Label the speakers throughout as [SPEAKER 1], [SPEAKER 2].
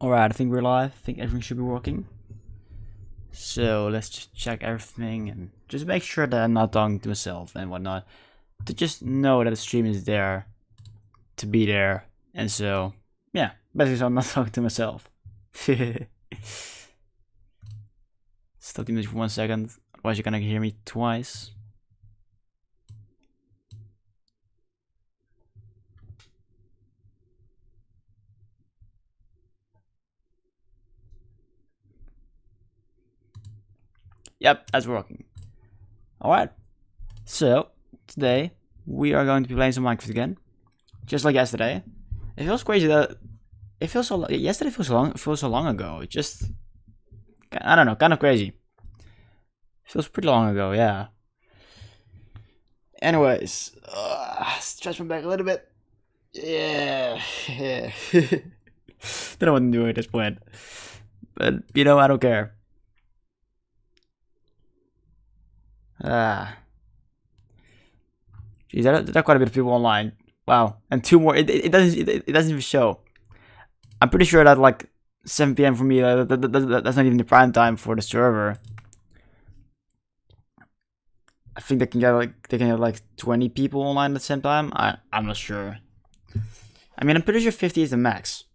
[SPEAKER 1] Alright, I think we're live. I think everything should be working. So let's just check everything and just make sure that I'm not talking to myself and whatnot. To just know that the stream is there, to be there. And so, yeah, basically so I'm not talking to myself. Stop the image for 1 second, otherwise you're gonna hear me twice. Yep, that's working. Alright, so today we are going to be playing some Minecraft again. Just like yesterday. It feels crazy that it feels so yesterday feels so long ago. It just, I don't know, kind of crazy. Feels pretty long ago, yeah. Anyways, stretch my back a little bit. Yeah. Don't know what I'm doing at this point. But, you know, I don't care. Geez, there are quite a bit of people online. Wow. And 2 more. It doesn't even show. I'm pretty sure that like 7 PM for me, that's not even the prime time for the server. I think they can get like 20 people online at the same time. I'm not sure. I mean, I'm pretty sure 50 is the max,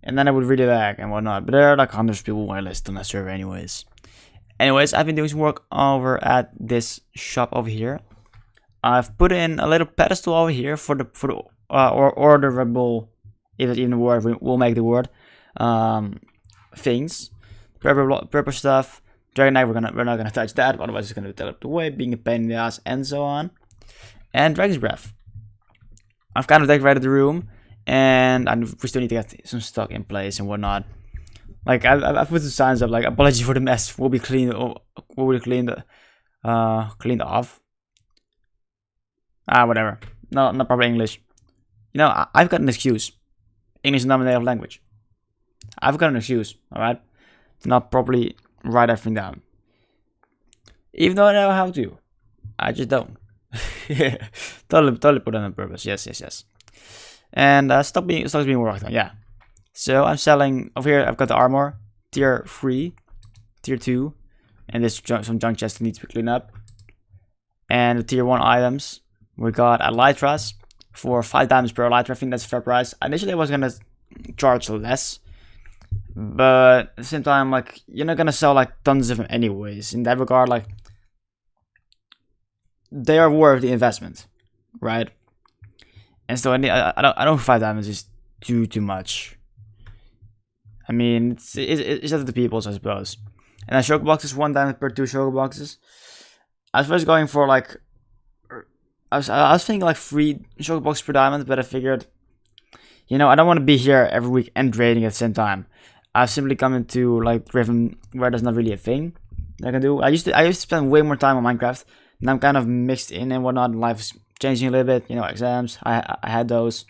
[SPEAKER 1] and then I would really lag and whatnot. But there are like hundreds of people whitelist on that server, anyways. I've been doing some work over at this shop over here. I've put in a little pedestal over here for the orderable, if it's even a word, we'll make the word, things, purple stuff. Dragon Knight, we're not gonna touch that, otherwise it's gonna be teleported away, being a pain in the ass, and so on. And Dragon's Breath. I've kind of decorated the room, and we still need to get some stock in place and whatnot. Like I've put some signs up like apology for the mess, will be cleaned off. Whatever. No, not proper English. You know, I've got an excuse. English is not my native language. I've got an excuse, alright? Not properly write everything down. Even though I know how to. I just don't. totally put it on purpose. Yes. And stop being worked on, yeah. So I'm selling over here. I've got the armor, tier 3, tier 2, and there's some junk chests that needs to be cleaned up. And the tier 1 items, we got elytras for 5 diamonds per elytra. I think that's a fair price. Initially I was gonna charge less, but at the same time, like, you're not gonna sell like tons of them anyways. In that regard, like, they are worth the investment, right? And so I don't know if 5 diamonds is too much. I mean, it's up to the peoples, I suppose. And then shulker boxes, 1 diamond per 2 shulker boxes. I was first going for like, I was thinking like 3 shulker boxes per diamond, but I figured, you know, I don't want to be here every week and raiding at the same time. I've simply come into like Driven where there's not really a thing that I can do. I used to spend way more time on Minecraft, and I'm kind of mixed in and whatnot. Life is changing a little bit, you know, exams. I had those.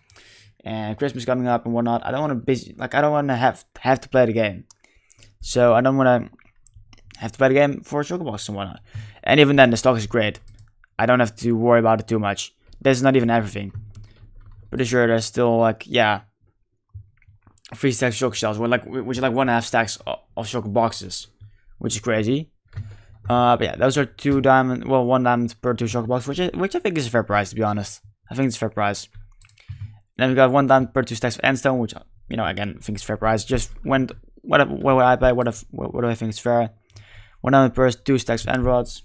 [SPEAKER 1] And Christmas coming up and whatnot. I don't want to have to play the game. So I don't want to have to play the game for shulker boxes and whatnot. And even then, the stock is great. I don't have to worry about it too much. There's not even everything. Pretty sure there's still like, yeah, 3 stacks of shulker shells, which is like 1.5 stacks of shulker boxes, which is crazy. But yeah, those are 1 diamond per 2 shulker boxes, which I think is a fair price, to be honest. I think it's a fair price. Then we got 1 diamond per 2 stacks of endstone, which, you know, again, I think it's fair price. Just what would I pay? What do I think is fair? 1 diamond per 2 stacks of end rods,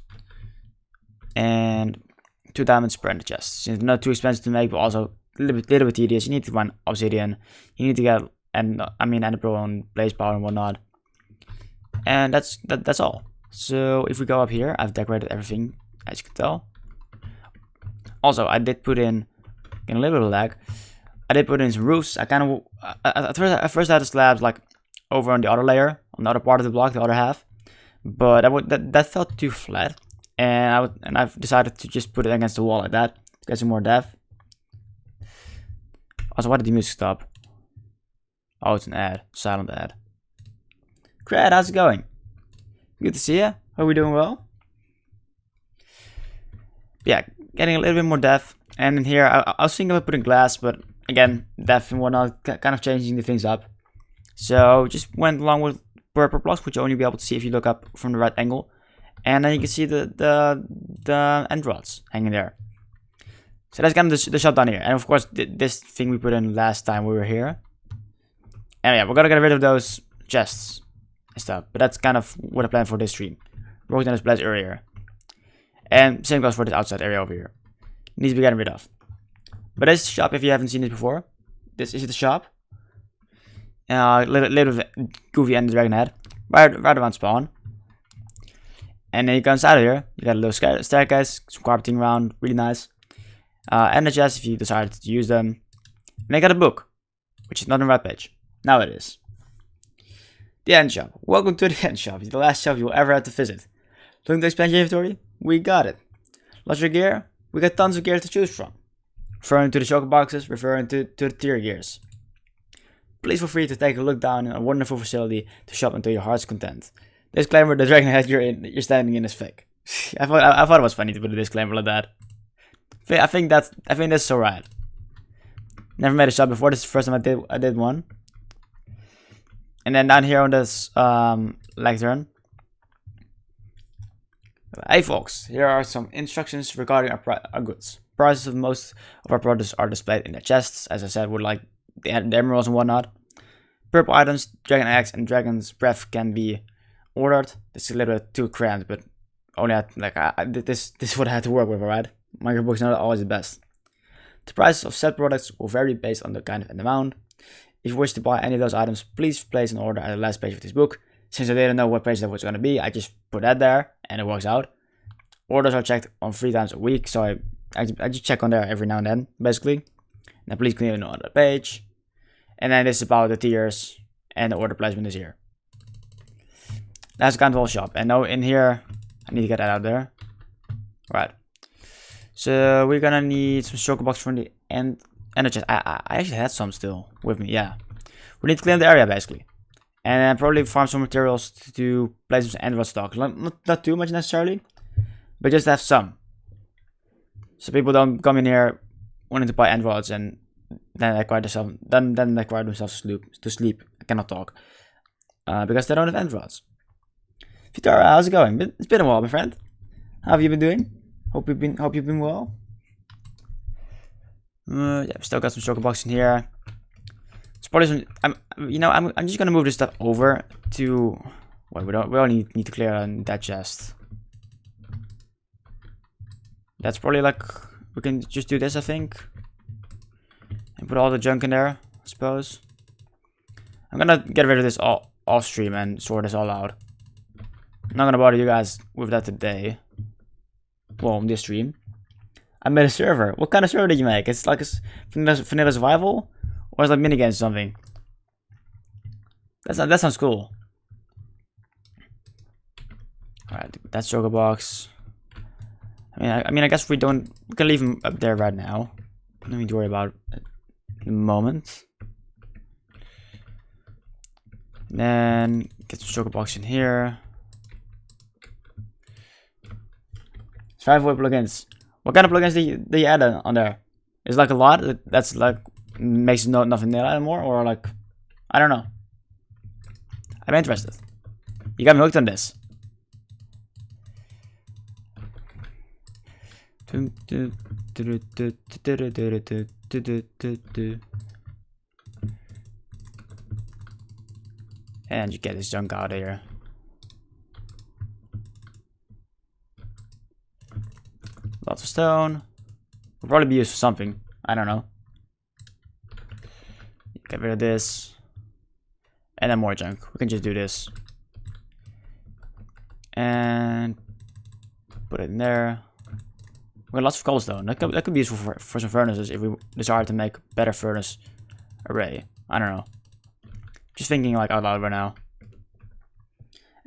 [SPEAKER 1] and 2 diamonds per ender chest. Since not too expensive to make, but also a little bit tedious. You need to find obsidian. You need to get ender pearl and blaze power and whatnot. And that's all. So if we go up here, I've decorated everything, as you can tell. Also, I did put in a little bit of lag. I did put in some roofs. At first I had the slabs like over on the other layer, on the other part of the block, the other half. But that felt too flat, and I've decided to just put it against the wall like that to get some more depth. Also, why did the music stop? Oh, it's an ad, silent ad. Crad, how's it going? Good to see you. Hope we're doing well. Yeah, getting a little bit more depth. And in here, I was thinking about putting glass, but again, depth and whatnot, kind of changing the things up. So just went along with purple blocks, which you'll only be able to see if you look up from the right angle. And then you can see the end rods hanging there. So that's kind of the shop down here. And of course, this thing we put in last time we were here. And yeah, we're gonna get rid of those chests and stuff. But that's kind of what I planned for this stream. Broke down this place earlier. And same goes for this outside area over here. Needs to be getting rid of. But this shop, if you haven't seen it before, this is the shop. Little goofy and dragon head. Right around spawn. And then you go inside of here. You got a little staircase, some carpeting around, really nice. And the chests if you decide to use them. And I got a book, which is not on the right page. Now it is. The end shop. Welcome to the end shop. It's the last shop you'll ever have to visit. Looking to expand your inventory? We got it. Lost your gear? We got tons of gear to choose from. Referring to the choker boxes, referring to the tier gears. Please feel free to take a look down in a wonderful facility to shop until your heart's content. Disclaimer: the dragon head you're standing in is fake. I thought it was funny to put a disclaimer like that. I think that's alright. Never made a shop before. This is the first time I did one. And then down here on this lectern. Hey folks, here are some instructions regarding our goods. Prices of most of our products are displayed in the chests, as I said, with like the emeralds and whatnot. Purple items, dragon eggs, and dragon's breath can be ordered. This is a little bit too cramped, but only this is what I had to work with, alright? Minecraft books are not always the best. The prices of said products will vary based on the kind and amount. If you wish to buy any of those items, please place an order at the last page of this book. Since I didn't know what page that was going to be, I just put that there, and it works out. Orders are checked on 3 times a week, so I just check on there every now and then, basically. Now please clear the order page. And then this is about the tiers, and the order placement is here. That's kind of all shop. And now in here, I need to get that out there. Right. So we're gonna need some choker box from the end. And I actually had some still with me, yeah. We need to clean the area basically. And then probably farm some materials to place some end rod stock. Not too much necessarily, but just have some. So people don't come in here wanting to buy end rods and then acquire themselves to sleep. I cannot talk. Because they don't have end rods. Vitara, how's it going? It's been a while, my friend. How have you been doing? Hope you've been well. Yeah, we still got some choker box in here. It's probably some. I'm just gonna move this stuff over to. Wait, we only need to clear that chest. That's probably like we can just do this, I think, and put all the junk in there. I suppose. I'm gonna get rid of this off stream and sort this all out. I'm not gonna bother you guys with that today. Well, on this stream. I made a server. What kind of server did you make? It's like a vanilla survival? Or it's like minigames or something? That sounds cool. Alright, that's choker box. I mean, I guess we can leave him up there right now. Don't need to worry about it in the moment. Then get some choker box in here. Survival plugins. What kind of plugins do you add on there? Is like a lot that's like makes nothing there anymore, or like I don't know. I'm interested. You got me hooked on this. And you get this junk out of here. Lots of stone. Will probably be used for something. I don't know. Get rid of this. And then more junk. We can just do this. And put it in there. We got lots of cobblestone. That could be useful for some furnaces if we desire to make a better furnace array. I don't know. Just thinking like out loud right now.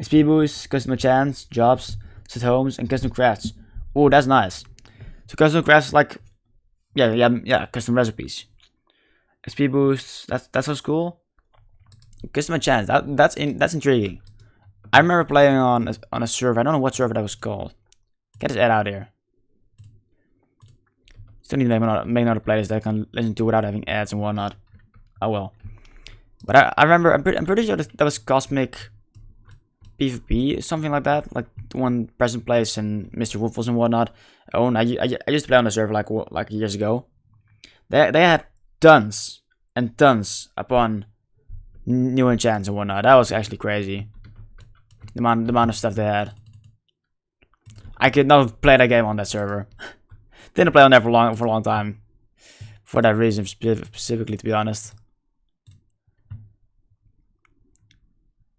[SPEAKER 1] XP boosts, custom chance, jobs, set homes, and custom crafts. Oh, that's nice. So custom crafts like yeah, custom recipes. XP boosts, that sounds cool. Custom chance, that's intriguing. I remember playing on a server. I don't know what server that was called. Get this ad out here. Still need to make another playlist that I can listen to without having ads and whatnot. Oh well. But I remember, I'm pretty sure that was Cosmic PvP, something like that. Like the one Present Place and Mr. Woofles and whatnot. Oh, I used to play on the server like years ago. They had tons and tons upon new enchants and whatnot. That was actually crazy. The amount of stuff they had. I could not play that game on that server. Didn't play on there for a long time. For that reason specifically, to be honest.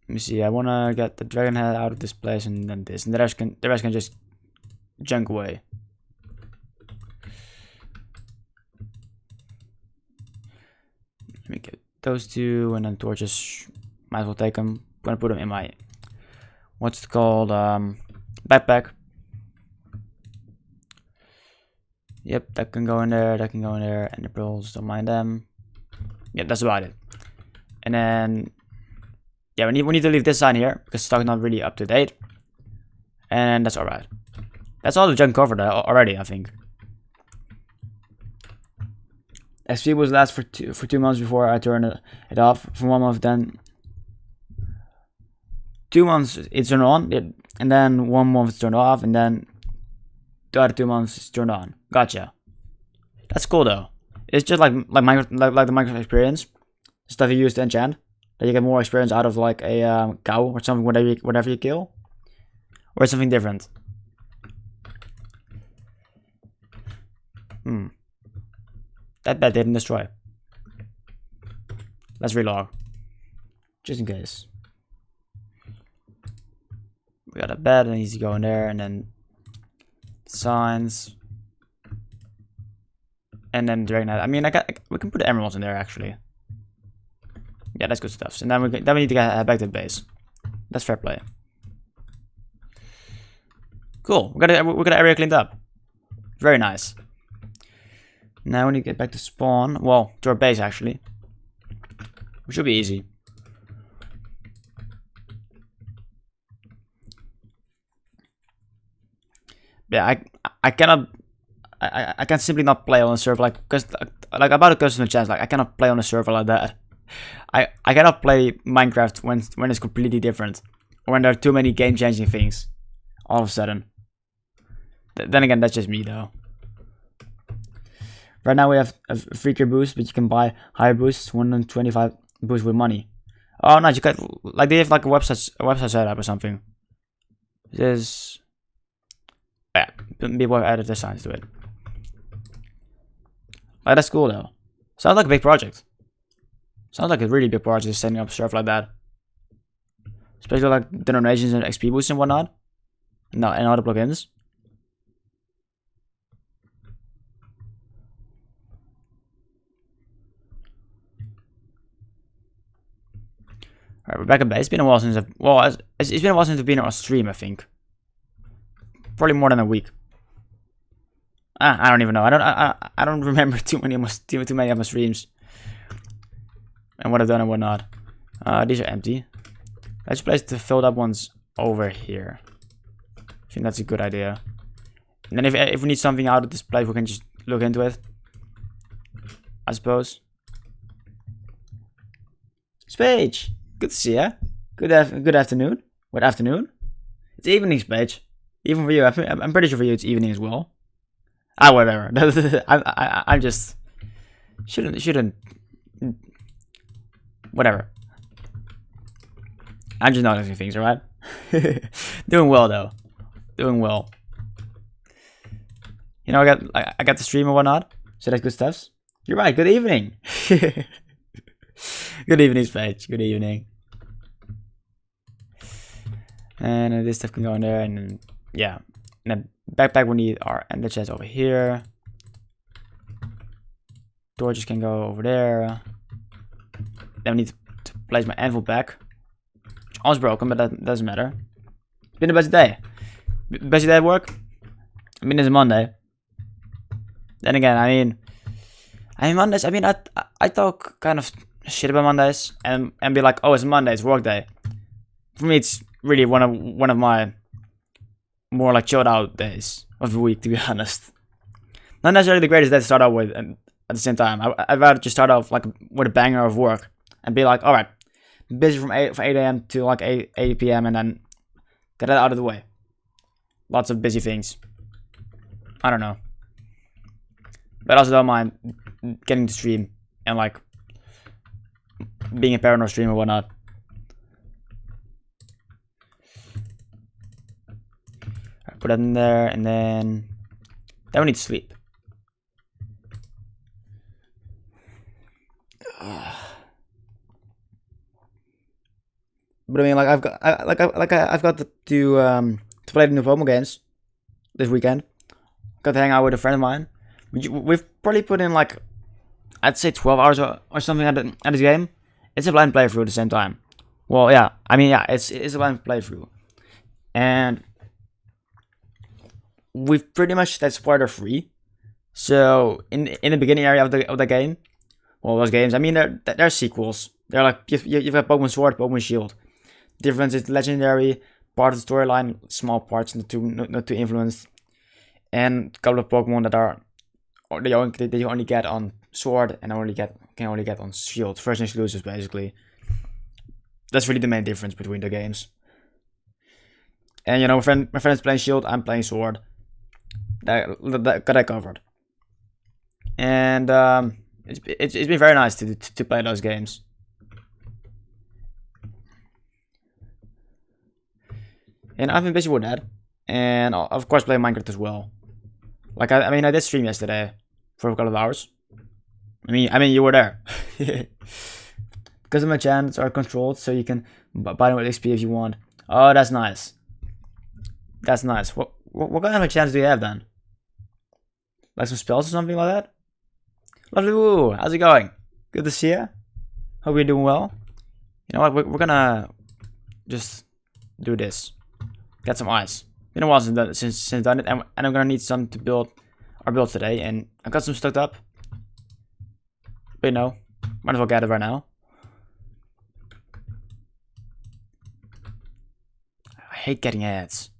[SPEAKER 1] Let me see. I wanna get the dragon head out of this place and then this, and the rest can just junk away. Let me get those two, and then torches. Might as well take them. I'm gonna put them in my what's it called backpack. Yep, that can go in there. That can go in there, and the pearls, don't mind them. Yep, that's about it. And then. Yeah, we need to leave this sign here because stock's not really up to date, and that's alright. That's all the junk covered already, I think. XP was last for 2 months before I turned it off. For 1 month, then 2 months it's turned on, and then 1 month it's turned off, and then the other 2 months it's turned on. Gotcha. That's cool though. It's just like the Minecraft experience, stuff you use to enchant. That you get more experience out of like a cow or something, whatever you kill, or something different. That bed didn't destroy. Let's relog, just in case. We got a bed and easy go in there, and then signs, and then dragon head. I mean, we can put the emeralds in there actually. Yeah, that's good stuff. So then we need to get back to the base. That's fair play. Cool. We got the area cleaned up. Very nice. Now we need to get back to spawn. Well, to our base actually. Which should be easy. Yeah, I cannot. I can simply not play on a server like about a custom chance. Like I cannot play on a server like that. I cannot play Minecraft when it's completely different, or when there are too many game-changing things all of a sudden. Then again, that's just me though. Right now we have a 3k boost, but you can buy higher boosts, 125 boost with money. Oh nice, you got like they have like a website setup or something. This yeah, people have added their signs to it. Like that's cool though. Sounds like a big project. Sounds like a really big project setting up stuff like that. Especially like the donations and XP boosts and whatnot. No, and other plugins. Alright, we're back at base. It's been a while since it's been a while since I've been on a stream, I think. Probably more than a week. I don't even know. I don't remember too many of my streams. And what I've done and whatnot. These are empty. Let's place the filled up ones over here. I think that's a good idea. And then if we need something out of this place, we can just look into it, I suppose. Spage, good to see ya. Good afternoon. What afternoon? It's evening, Spage. Even for you, I'm pretty sure for you it's evening as well. Ah, whatever. I just shouldn't. Whatever. I'm just noticing things, alright? Doing well though. Doing well. You know, I got the stream and whatnot, so that's good stuff. You're right. Good evening. Good evening, Spage. Good evening. And this stuff can go in there, and then, yeah. And the backpack we need our ender chest over here. Torches can go over there. Then we need to place my anvil back. Which is broken, but that doesn't matter. It's been the best day. Best day at work? I mean, it's a Monday. Then again, I mean Mondays, I talk kind of shit about Mondays and be like, oh, it's Monday, it's work day. For me, it's really one of my more like chilled out days of the week, to be honest. Not necessarily the greatest day to start out with, and at the same time, I'd rather just start off like with a banger of work and be like, all right, busy from 8 a.m. to like 8 p.m. and then get that out of the way. Lots of busy things. I don't know. But I also don't mind getting to stream and like being a Paranor streamer or whatnot. Put that in there, and then we need to sleep. But I mean, like I've got to play the new Pokemon games this weekend. Got to hang out with a friend of mine. We've probably put in like, I'd say 12 hours or something at this game. It's a blind playthrough at the same time. Well, yeah, I mean, yeah, it's a blind playthrough, and we've pretty much that spoiler free. So in the beginning area of the game, well, those games, I mean, they're sequels. They're like you've got Pokemon Sword, Pokemon Shield. Difference is legendary, part of the storyline, small parts, not too influenced, and a couple of Pokemon that are that you only get on Sword and can only get on Shield. First exclusives, basically. That's really the main difference between the games. And you know, my friend's playing Shield, I'm playing Sword. That got that covered. And it's been very nice to play those games. And I've been busy with that, and of course play Minecraft as well. Like I mean, I did stream yesterday for a couple of hours. I mean, you were there. Because my channels are controlled, so you can buy them with XP if you want. Oh, that's nice. That's nice. What kind of chance do you have then? Like some spells or something like that? Lovely Woo, how's it going? Good to see you. Hope you're doing well. You know what? We're gonna just do this. Get some ice. Been a while since done it, and I'm gonna need some to build our build today. And I got some stocked up. But you know, might as well get it right now. I hate getting ads.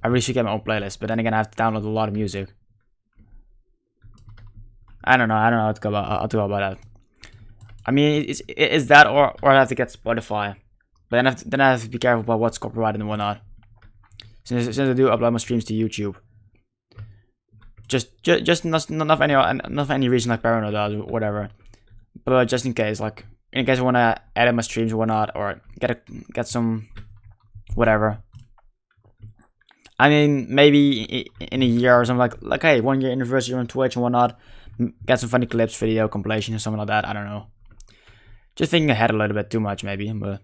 [SPEAKER 1] I really should get my own playlist, but then again, I have to download a lot of music. I don't know how to go about that. I mean, it's that or I have to get Spotify. But then I have to be careful about what's copyrighted and whatnot. Since I do upload my streams to YouTube. Just not for any reason like Paranor does or whatever. But just in case, like in case I wanna edit my streams or whatnot, or get some whatever. I mean, maybe in a year or something like hey, 1 year anniversary on Twitch and whatnot. Get some funny clips, video compilation or something like that. I don't know. Just thinking ahead a little bit too much maybe, but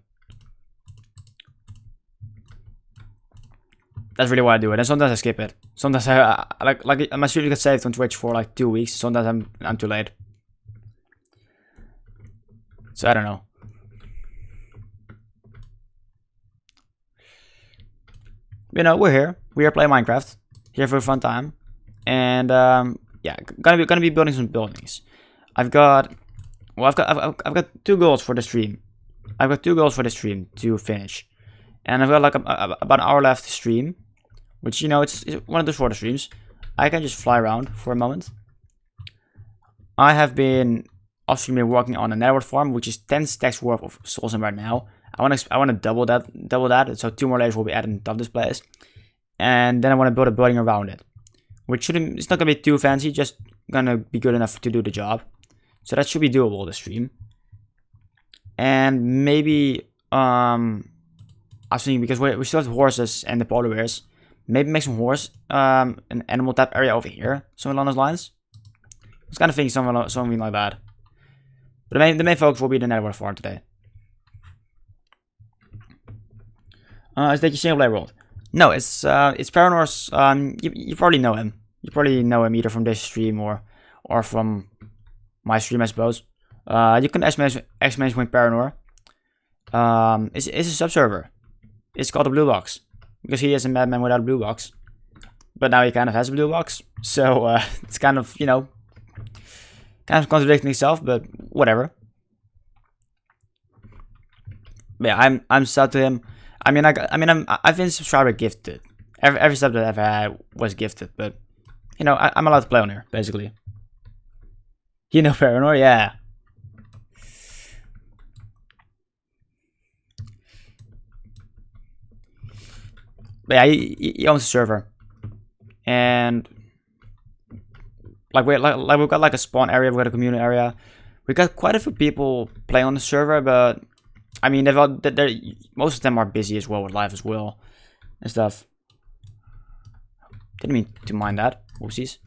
[SPEAKER 1] that's really why I do it. And sometimes I skip it. Sometimes I like my stream gets saved on Twitch for like 2 weeks. Sometimes I'm too late. So I don't know. You know, we're here. We are playing Minecraft. Here for a fun time. And yeah, gonna be building some buildings. I've got 2 goals for the stream. I've got 2 goals for the stream to finish. And I've got like about an hour left to stream, which, you know, it's one of the shorter streams. I can just fly around for a moment. I have been off-stream working on a network farm, which is 10 stacks worth of souls right now. I want to double that. So 2 more layers will be added on top of this place, and then I want to build a building around it, which it's not gonna be too fancy, just gonna be good enough to do the job. So that should be doable this stream. And maybe I was thinking, because we still have horses and the polar bears, maybe make some horse an animal type area over here, something along those lines. I was kind of thinking something like that. But the main focus will be the network farm today. Is that your single player world? No, it's Paranor's. You probably know him. You probably know him either from this stream or from my stream, I suppose. You can exclamation point Paranor. It's a subserver. It's called the Blue Box because he is a madman without a blue box. But now he kind of has a blue box, so it's kind of, you know, kind of contradicting itself. But whatever. But yeah, I'm sad to him. I've been subscriber gifted. Every sub that I've had was gifted, but you know, I'm allowed to play on here, basically. You know Paranor, yeah. But yeah, he owns a server, and like we've got like a spawn area, we've got a community area. We got quite a few people playing on the server, but I mean, most of them are busy as well with life as well and stuff. Didn't mean to mind that. Whoopsies.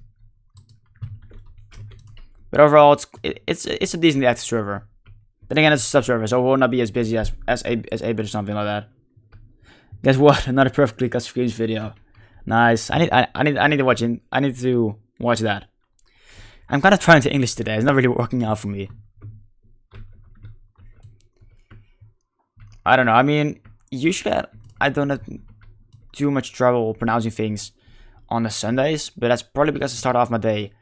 [SPEAKER 1] But overall, it's a decently active server. Then again, it's a sub-server, so it will not be as busy as 8-bit or something like that. Guess what? Another perfectly cut screens video. Nice. I need to watch it. I need to watch that. I'm kind of trying to English today. It's not really working out for me. I don't know. I mean, usually I don't have too much trouble pronouncing things on the Sundays, but that's probably because I start off my day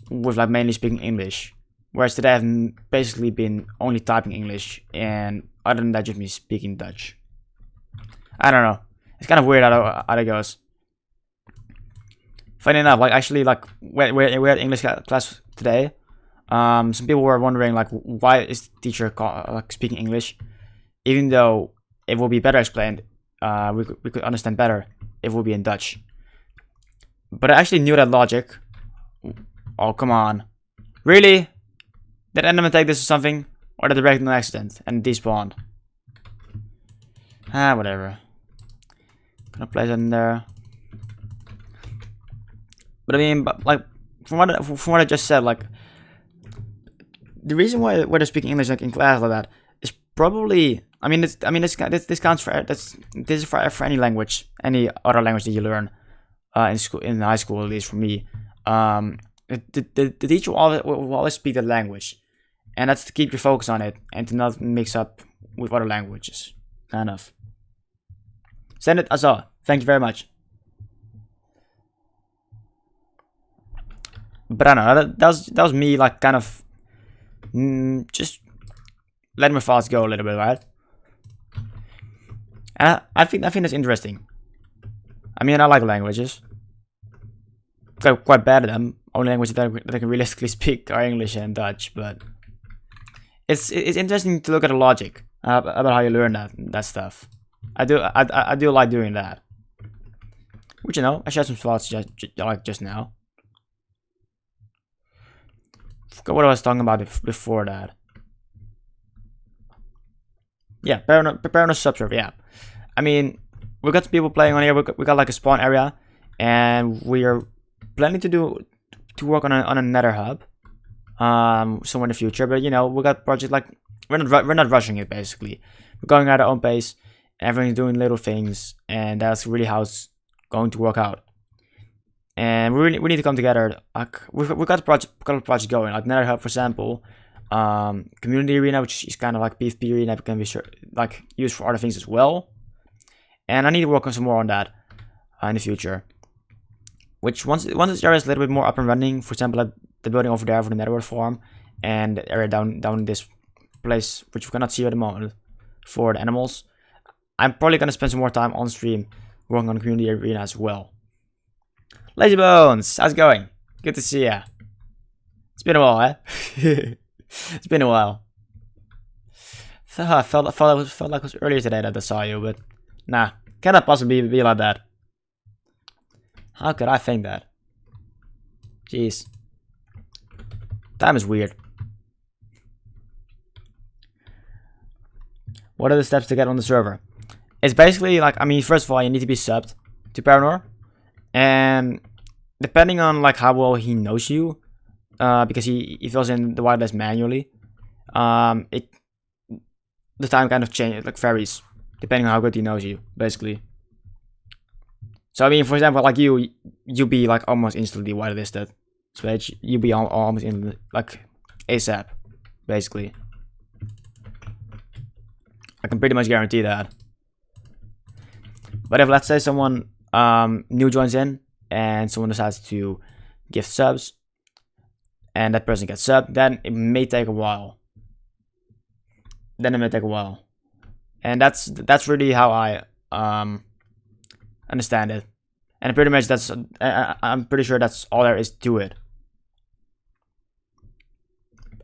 [SPEAKER 1] with like mainly speaking English. Whereas today I've basically been only typing English, and other than that, just me speaking Dutch. I don't know. It's kind of weird how it goes. Funny enough, like actually, like we had English class today. Some people were wondering like why is the teacher like speaking English, even though it will be better explained. We could understand better if it would be in Dutch. But I actually knew that logic. Oh come on, really? Did Enderman take this or something, or did they break an accident and despawned? Ah, whatever. Gonna place it in there. But I mean, like from what I just said, like the reason why they're speaking English like in class like that is probably. This counts for this is for any language, any other language that you learn in school, in high school, at least for me. The teacher will always speak the language, and that's to keep your focus on it and to not mix up with other languages. Kind of. Send it Azar. Thank you very much. But I don't know. That was me, like kind of just letting my thoughts go a little bit, right? And I think that's interesting. I mean, I like languages. Quite bad at them. Only languages that I can realistically speak are English and Dutch, but it's interesting to look at the logic about how you learn that stuff. I do like doing that. Which, you know, I shared some thoughts just now. Forgot what I was talking about before that. Yeah, prepare on a subserver. Yeah, I mean, we got some people playing on here. We got like a spawn area, and we are planning to work on a nether hub, somewhere in the future. But you know, we got projects like we're not rushing it. Basically, we're going at our own pace. Everyone's doing little things, and that's really how it's going to work out. And we need to come together. Like we got a project going, like nether hub, for example. Community arena, which is kind of like PvP arena, can be like used for other things as well. And I need to work on some more on that in the future. Which once this area is a little bit more up and running, for example, like the building over there for the netherworld farm, and the area down in this place, which we cannot see at the moment, for the animals, I'm probably gonna spend some more time on stream working on the community arena as well. Lazy Bones, how's it going? Good to see ya. It's been a while, eh? It's been a while. I felt like it was earlier today that I saw you, but nah, cannot possibly be like that. How could I think that? Jeez. Time is weird. What are the steps to get on the server? It's basically like, I mean, first of all, you need to be subbed to Paranor, and depending on like how well he knows you, because he fills in the whitelist manually, the time kind of changes, like varies depending on how good he knows you, basically. So I mean, for example, like you be like almost instantly whitelisted, so you be almost in like ASAP, basically. I can pretty much guarantee that. But if let's say someone new joins in and someone decides to give subs, and that person gets subbed, then it may take a while. And that's really how I understand it. And pretty much I'm pretty sure that's all there is to it.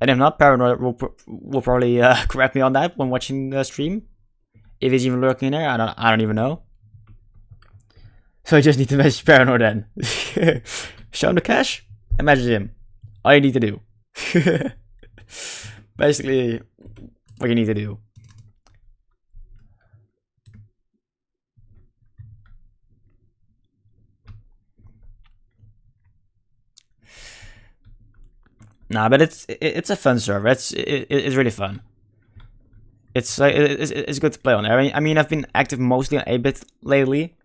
[SPEAKER 1] And if not, Paranoid will probably correct me on that when watching the stream, if he's even lurking there. I don't even know. So I just need to message Paranor then. Show him the cash and message him. All you need to do. Basically, what you need to do. Nah, but it's a fun server. It's really fun. It's like it's good to play on there. I mean I've been active mostly on 8-bit lately,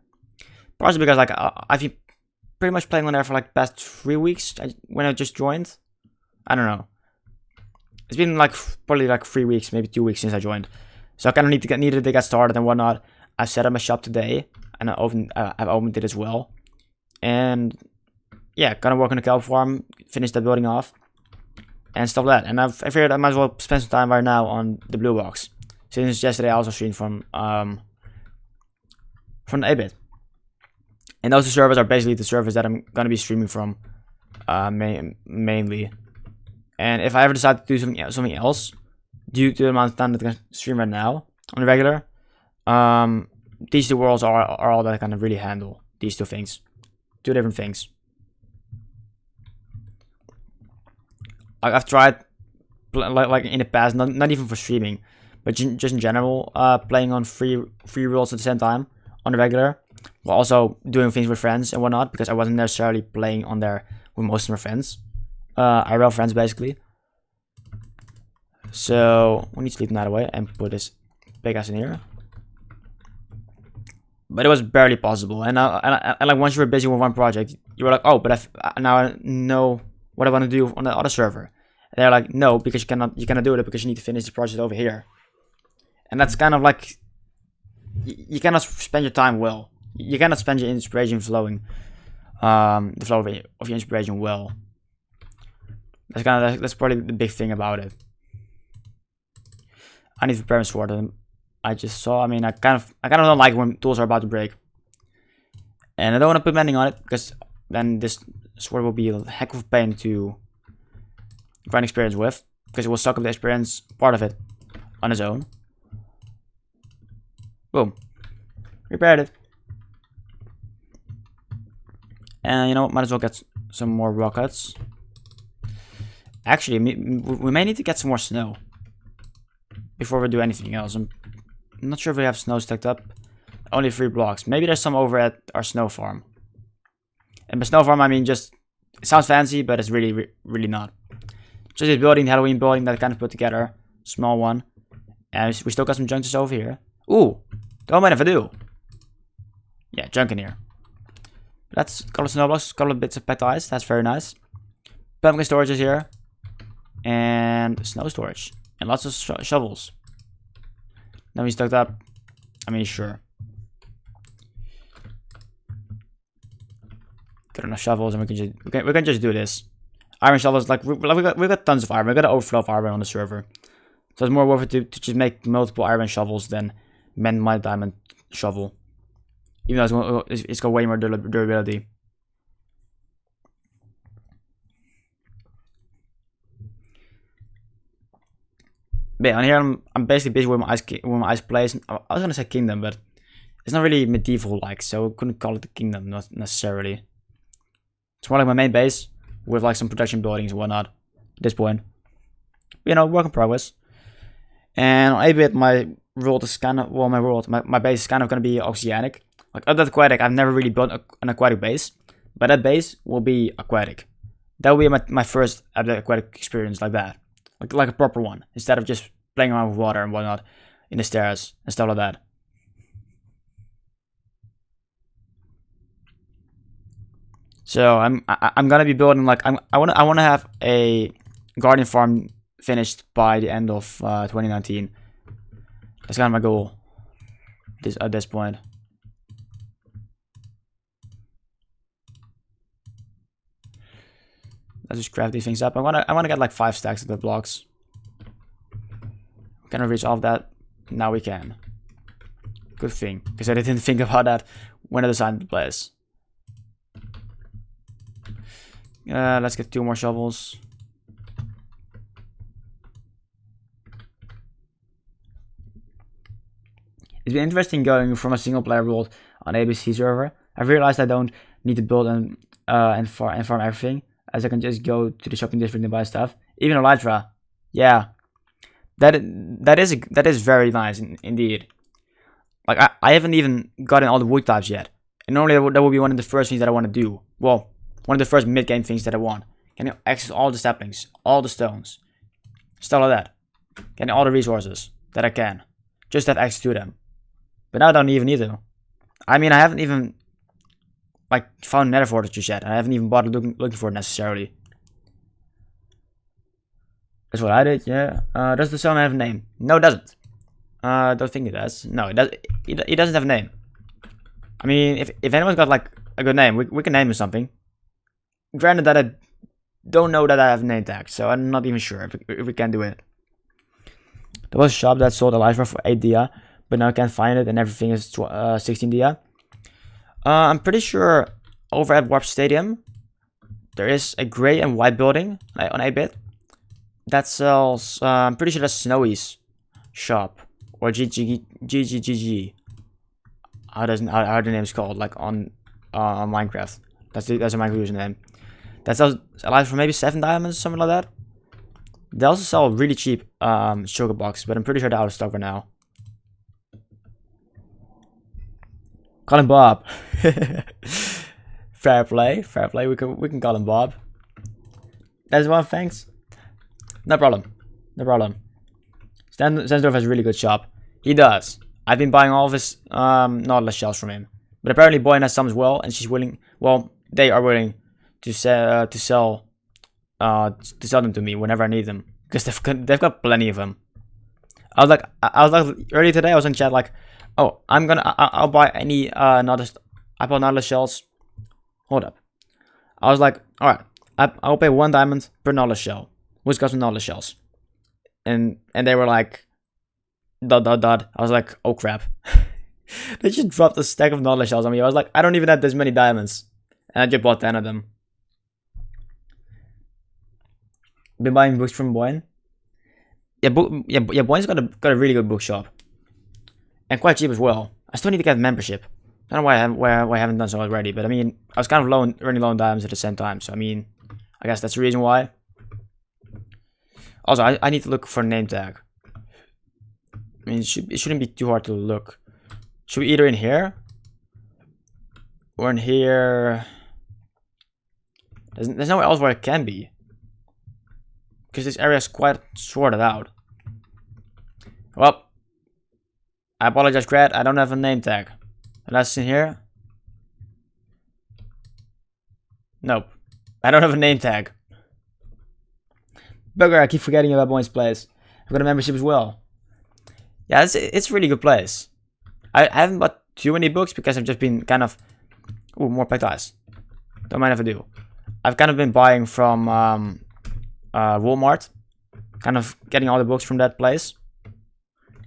[SPEAKER 1] partially because like I've been pretty much playing on there for like past 3 weeks when I just joined. I don't know. It's been like probably like 3 weeks, maybe 2 weeks since I joined, so I kind of needed to get started and whatnot. I set up my shop today, and I've opened it as well, and yeah, gonna work on the cow farm, finish that building off, and stuff like that. And I figured I might as well spend some time right now on the blue box, since yesterday I also streamed from the 8-bit. And those two servers are basically the servers that I'm gonna be streaming from, mainly. And if I ever decide to do something else, due to the amount of time that I can stream right now on the regular, these two worlds are all that I can really handle. These two things, two different things. I've tried, like in the past, not even for streaming, but just in general, playing on three worlds at the same time on the regular, while also doing things with friends and whatnot, because I wasn't necessarily playing on there with most of my friends, IRL friends basically. So we need to leave that away and put this big ass in here. But it was barely possible, and like once you were busy with one project, you were like, oh, but now I know what I want to do on the other server. And they're like, no, because you cannot do it because you need to finish the project over here. And that's kind of like, you cannot spend your time well. You cannot spend your inspiration flowing, the flow of your inspiration well. That's probably the big thing about it. I need to prepare a sword. And I just saw. I mean, I kind of don't like when tools are about to break, and I don't want to put mending on it because then this sword will be a heck of a pain to grind experience with, because it will suck up the experience part of it on its own. Boom, repaired it. And you know what? Might as well get some more rockets. Actually, we may need to get some more snow before we do anything else. I'm not sure if we have snow stacked up. Only 3 blocks. Maybe there's some over at our snow farm. And by snow farm, I mean just, it sounds fancy, but it's really not. Just this building, the Halloween building that I kind of put together. Small one. And we still got some junk just over here. Ooh, don't mind if I do. Yeah, junk in here. That's a couple of snow blocks, a couple of bits of packed ice. That's very nice. Pumpkin storage is here. And snow storage. And lots of shovels. Now we stocked up. I mean, sure. Got enough shovels, and we can just do this. Iron shovels, like we got tons of iron. We got an overflow of iron on the server, so it's more worth it to just make multiple iron shovels than mend my diamond shovel. Even though it's got way more durability. But yeah, on here I'm basically busy with my ice place. I was gonna say kingdom, but it's not really medieval like, so I couldn't call it a kingdom, not necessarily. It's more like my main base with like some production buildings and whatnot at this point. You know, work in progress. And on 8-bit, my world is kind of, well, my base is kind of gonna be oceanic. Like other aquatic, I've never really built an aquatic base, but that base will be aquatic. That will be my first aquatic experience like that. Like a proper one, instead of just playing around with water and whatnot in the stairs and stuff like that. So I'm gonna be building like I wanna have a garden farm finished by the end of 2019. That's kind of my goal. At this point. Let's just craft these things up. I wanna get like 5 stacks of the blocks. Can I reach all of that? Now we can. Good thing, because I didn't think about that when I designed the place. Let's get 2 more shovels. It's been interesting going from a single player world on ABC server I realized I don't need to build and farm everything, as I can just go to the shopping district and buy stuff. Even Elytra, yeah, that is very nice indeed. Like I haven't even gotten all the wood types yet, and normally that would be one of the first things that I want to do. Well, one of the first mid game things that I want. Can you access all the saplings, all the stones, stuff like that. Getting all the resources that I can, just have access to them. But now I don't even need to. I mean, I haven't even like found nether fortresses yet. I haven't even bothered looking for it necessarily. That's what I did. Yeah. Does the song have a name? No, it doesn't. Don't think it does. No, it does. It doesn't have a name. I mean, if anyone's got like a good name, we can name it something. Granted that I don't know that I have a name tag, so I'm not even sure if we can do it. There was a shop that sold a Elytra for 8 dia, but now I can't find it and everything is 16 dia. I'm pretty sure over at Warp Stadium there is a gray and white building on 8-bit that sells. I'm pretty sure that's Snowy's shop or GGGG. How the name's called, like on Minecraft. That's a Minecraft username. That sells Elytra for maybe 7 diamonds, something like that. They also sell really cheap sugar boxes, but I'm pretty sure they're out of stock right now. Call him Bob. Fair play, fair play. We can call him Bob. That's one, thanks. No problem, no problem. Stensdorf has a really good shop. He does. I've been buying all of his Nautilus shells from him. But apparently Boyan has some as well, and she's willing. Well, they are willing to sell them to me whenever I need them, because they've got plenty of them. I was like earlier today I was in chat like, oh, I'll buy any Nautilus shells. Hold up. I was like, all right, I'll pay 1 diamond per Nautilus shell, which got some Nautilus shells, and they were like, dot. I was like, oh crap. They just dropped a stack of Nautilus shells on me. I was like, I don't even have this many diamonds, and I just bought 10 of them. Been buying books from Boyan. Yeah, Boyan's got a really good bookshop, and quite cheap as well. I still need to get a membership. I don't know why I haven't done so already, but I mean, I was kind of running low on diamonds at the same time, so I mean, I guess that's the reason why. Also, I need to look for a name tag. I mean, it shouldn't be too hard to look. Should we either in here or in here? There's nowhere else where it can be, because this area is quite sorted out. Well, I apologize, Crat. I don't have a name tag. Unless in here. Nope. I don't have a name tag. Bugger, I keep forgetting about Boyan's place. I've got a membership as well. Yeah, it's a really good place. I haven't bought too many books because I've just been kind of... Ooh, more packed ice. Don't mind if I do. I've kind of been buying from Walmart. Kind of getting all the books from that place.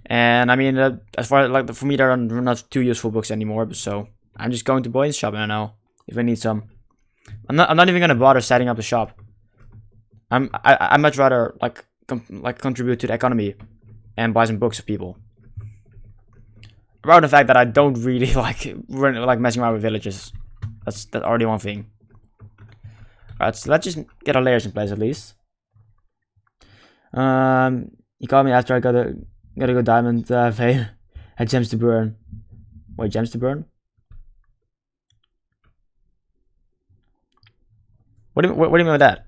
[SPEAKER 1] And I mean, as far as like for me, there are not too useful books anymore. So I'm just going to Boyan's shop and now if I need some. I'm not even gonna bother setting up the shop. I much rather like contribute to the economy and buy some books of people. About the fact that I don't really like messing around with villages. That's already one thing. Alright, so let's just get our layers in place at least. He called me after I gotta go diamond vein. Had gems to burn. Wait, gems to burn? What do you mean by that?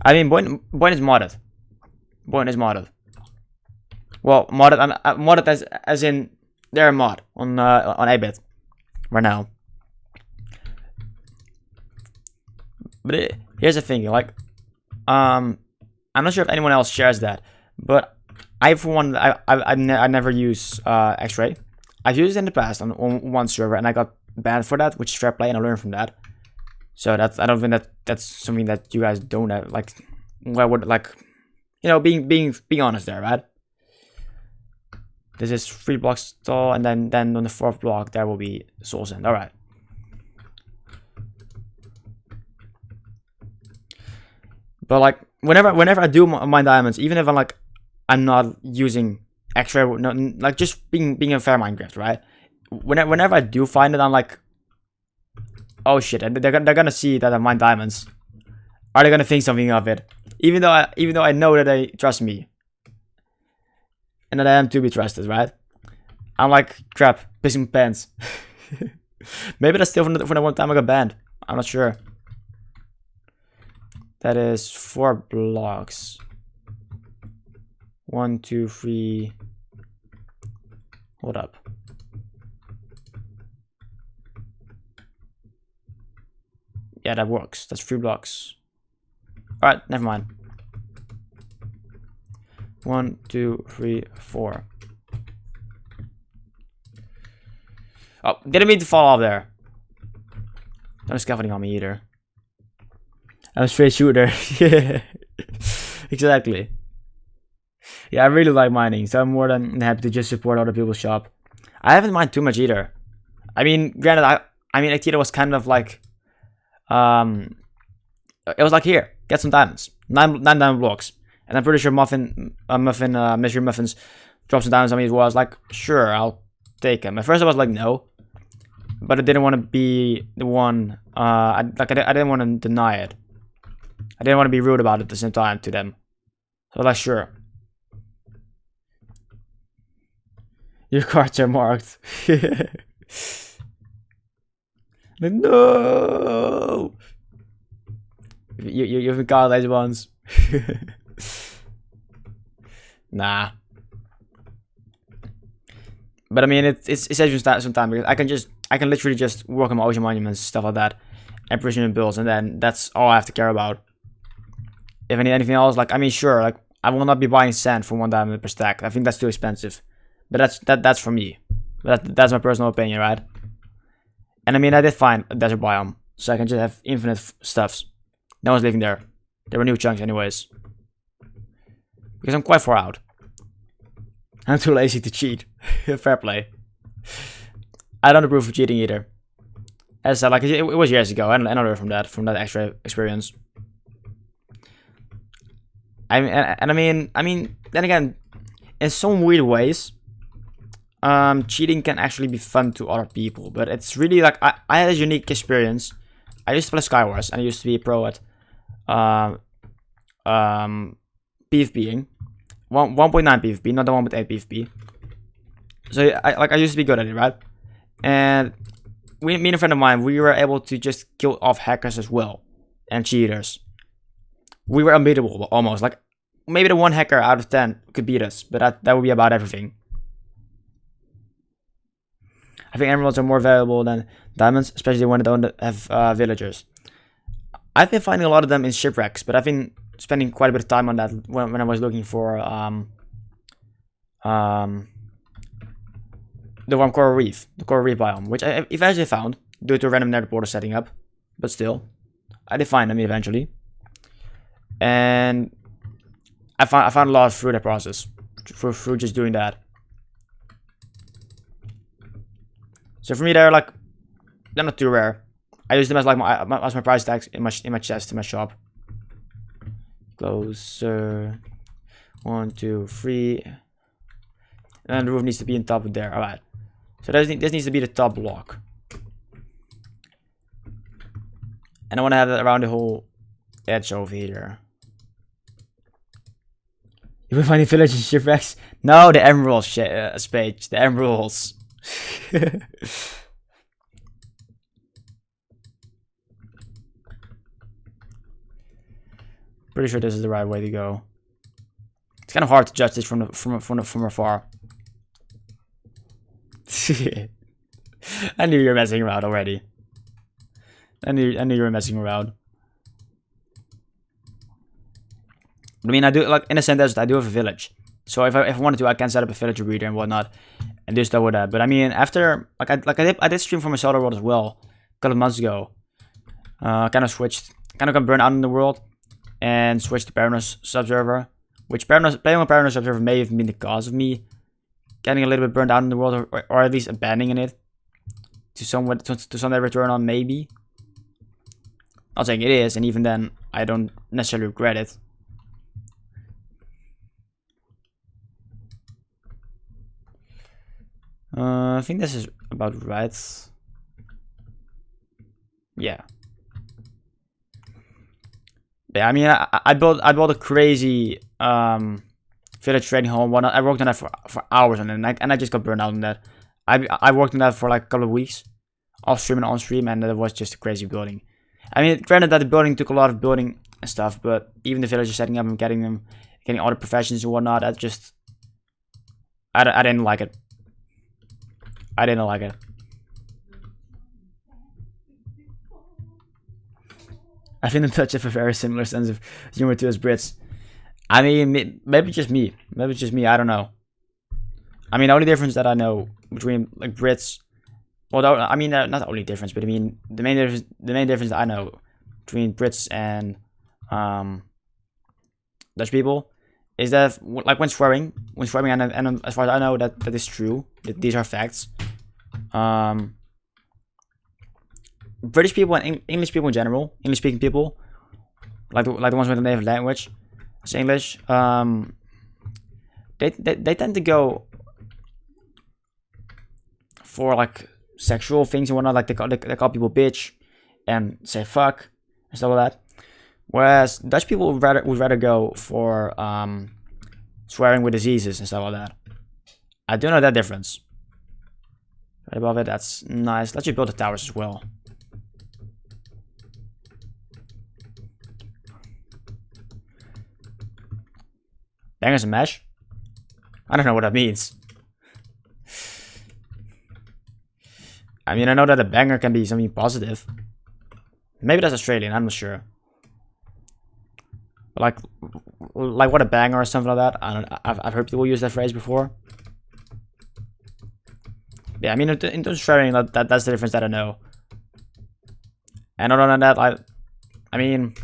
[SPEAKER 1] I mean, Boyan is modded. Boyan is modded. Well, modded. Modded as in they're a mod on 8-bit right now. But here's the thing, like, I'm not sure if anyone else shares that, but I for one, I never use X-ray. I've used it in the past on one server, and I got banned for that, which is fair play, and I learned from that. So I don't think that's something that you guys don't have, like, well, would like, you know, being honest there, right? This is 3 blocks tall, and then on the 4th block there will be soul sand. All right. But like whenever I do mine diamonds, even if I'm not using X-ray, no, like just being a fair Minecraft, right? Whenever I do find it, I'm like, oh shit, they're gonna see that I mine diamonds. Are they gonna think something of it? Even though I know that they trust me. And that I am to be trusted, right? I'm like, crap, pissing pants. Maybe that's still from the one time I got banned. I'm not sure. That is 4 blocks. 1, 2, 3. Hold up. Yeah, that works. That's 3 blocks. Alright, never mind. 1, 2, 3, 4. Oh, didn't mean to fall off there. No scaffolding on me either. I'm a straight shooter. Yeah, exactly. Yeah, I really like mining, so I'm more than happy to just support other people's shop. I haven't mined too much either. I mean, granted, I mean, Akita was kind of like, it was like, here, get some diamonds, 9 diamond blocks, and I'm pretty sure Mystery Muffins dropped some diamonds on me as well. I was like, sure, I'll take them. At first, I was like, no, but I didn't want to be the one. I didn't want to deny it. I didn't want to be rude about it at the same time to them. So I was like, sure. Your cards are marked. Like, no. You've got lazy ones. Nah. But I mean, it saves you some time because I can literally just work on my ocean monuments, stuff like that, and precision builds, and then that's all I have to care about. If I need anything else, like, I mean, sure, like, I will not be buying sand for 1 diamond per stack. I think that's too expensive. But that's for me. But that's my personal opinion, right? And I mean, I did find a desert biome, so I can just have infinite stuffs. No one's living there. There were new chunks anyways. Because I'm quite far out. I'm too lazy to cheat. Fair play. I don't approve of cheating either. As I said, like, it was years ago, and I learned from that extra experience. I mean, then again, in some weird ways, cheating can actually be fun to other people, but it's really like I had a unique experience. I used to play Skywars, and I used to be a pro at PvPing, 1.9 PvP, not the 1.8 PvP. So I used to be good at it, right? And me and a friend of mine, we were able to just kill off hackers as well and cheaters. We were unbeatable almost. Like, maybe the 1 hacker out of 10 could beat us, but that would be about everything. I think emeralds are more valuable than diamonds, especially when they don't have villagers. I've been finding a lot of them in shipwrecks, but I've been spending quite a bit of time on that when I was looking for the warm coral reef, the coral reef biome, which I eventually found due to a random nether portal setting up. But still, I did find them eventually, and I found a lot through that process, through just doing that. So for me, they're not too rare. I use them as like my price tags in my chest in my shop. Closer, 1, 2, 3, and the roof needs to be on top of there. All right. So this needs to be the top block, and I want to have that around the whole edge over here. You will find the village in shipwrecks? No, the emeralds, Spade. The emeralds. Pretty sure this is the right way to go. It's kind of hard to judge this from afar. I knew you were messing around already. I knew you were messing around. I mean, I do, like, in a sense, I do have a village. So if I wanted to, I can set up a villager breeder and whatnot, and do stuff with that. But I mean, after, I did stream from my solar world as well a couple of months ago. Kind of got burned out in the world and switched to Paranos Subserver, which playing on Paranos Subserver may have been the cause of me getting a little bit burned out in the world, or at least abandoning it to some return on, maybe. Not saying it is, and even then, I don't necessarily regret it. I think this is about right. Yeah. Yeah, I mean, I built a crazy village trading hall and whatnot. I worked on that for hours on it, and I just got burned out on that. I worked on that for like a couple of weeks, off stream and on stream, and it was just a crazy building. I mean, granted that the building took a lot of building and stuff, but even the villagers setting up and getting all the professions and whatnot, I didn't like it. I didn't like it. I think the Dutch have a very similar sense of humor to us Brits. I mean, maybe just me. Maybe it's just me. I don't know. I mean, the only difference that I know between like Brits, well, I mean, not the only difference, but I mean, the main difference that I know between Brits and Dutch people is that like when swearing, and as far as I know, that is true. That these are facts. British people and English people in general, English speaking people, like the ones with the native language, it's English. They tend to go for like sexual things and whatnot. Like they call people bitch and say fuck and stuff like that. Whereas Dutch people would rather go for swearing with diseases and stuff like that. I do know that difference. Right above it, that's nice. Let's just build the towers as well. Bangers and mash? I don't know what that means. I mean, I know that a banger can be something positive. Maybe that's Australian, I'm not sure. But like what a banger or something like that. I don't. I've heard people use that phrase before. Yeah, I mean, in terms of swearing, that's the difference that I know. And other than that, I mean,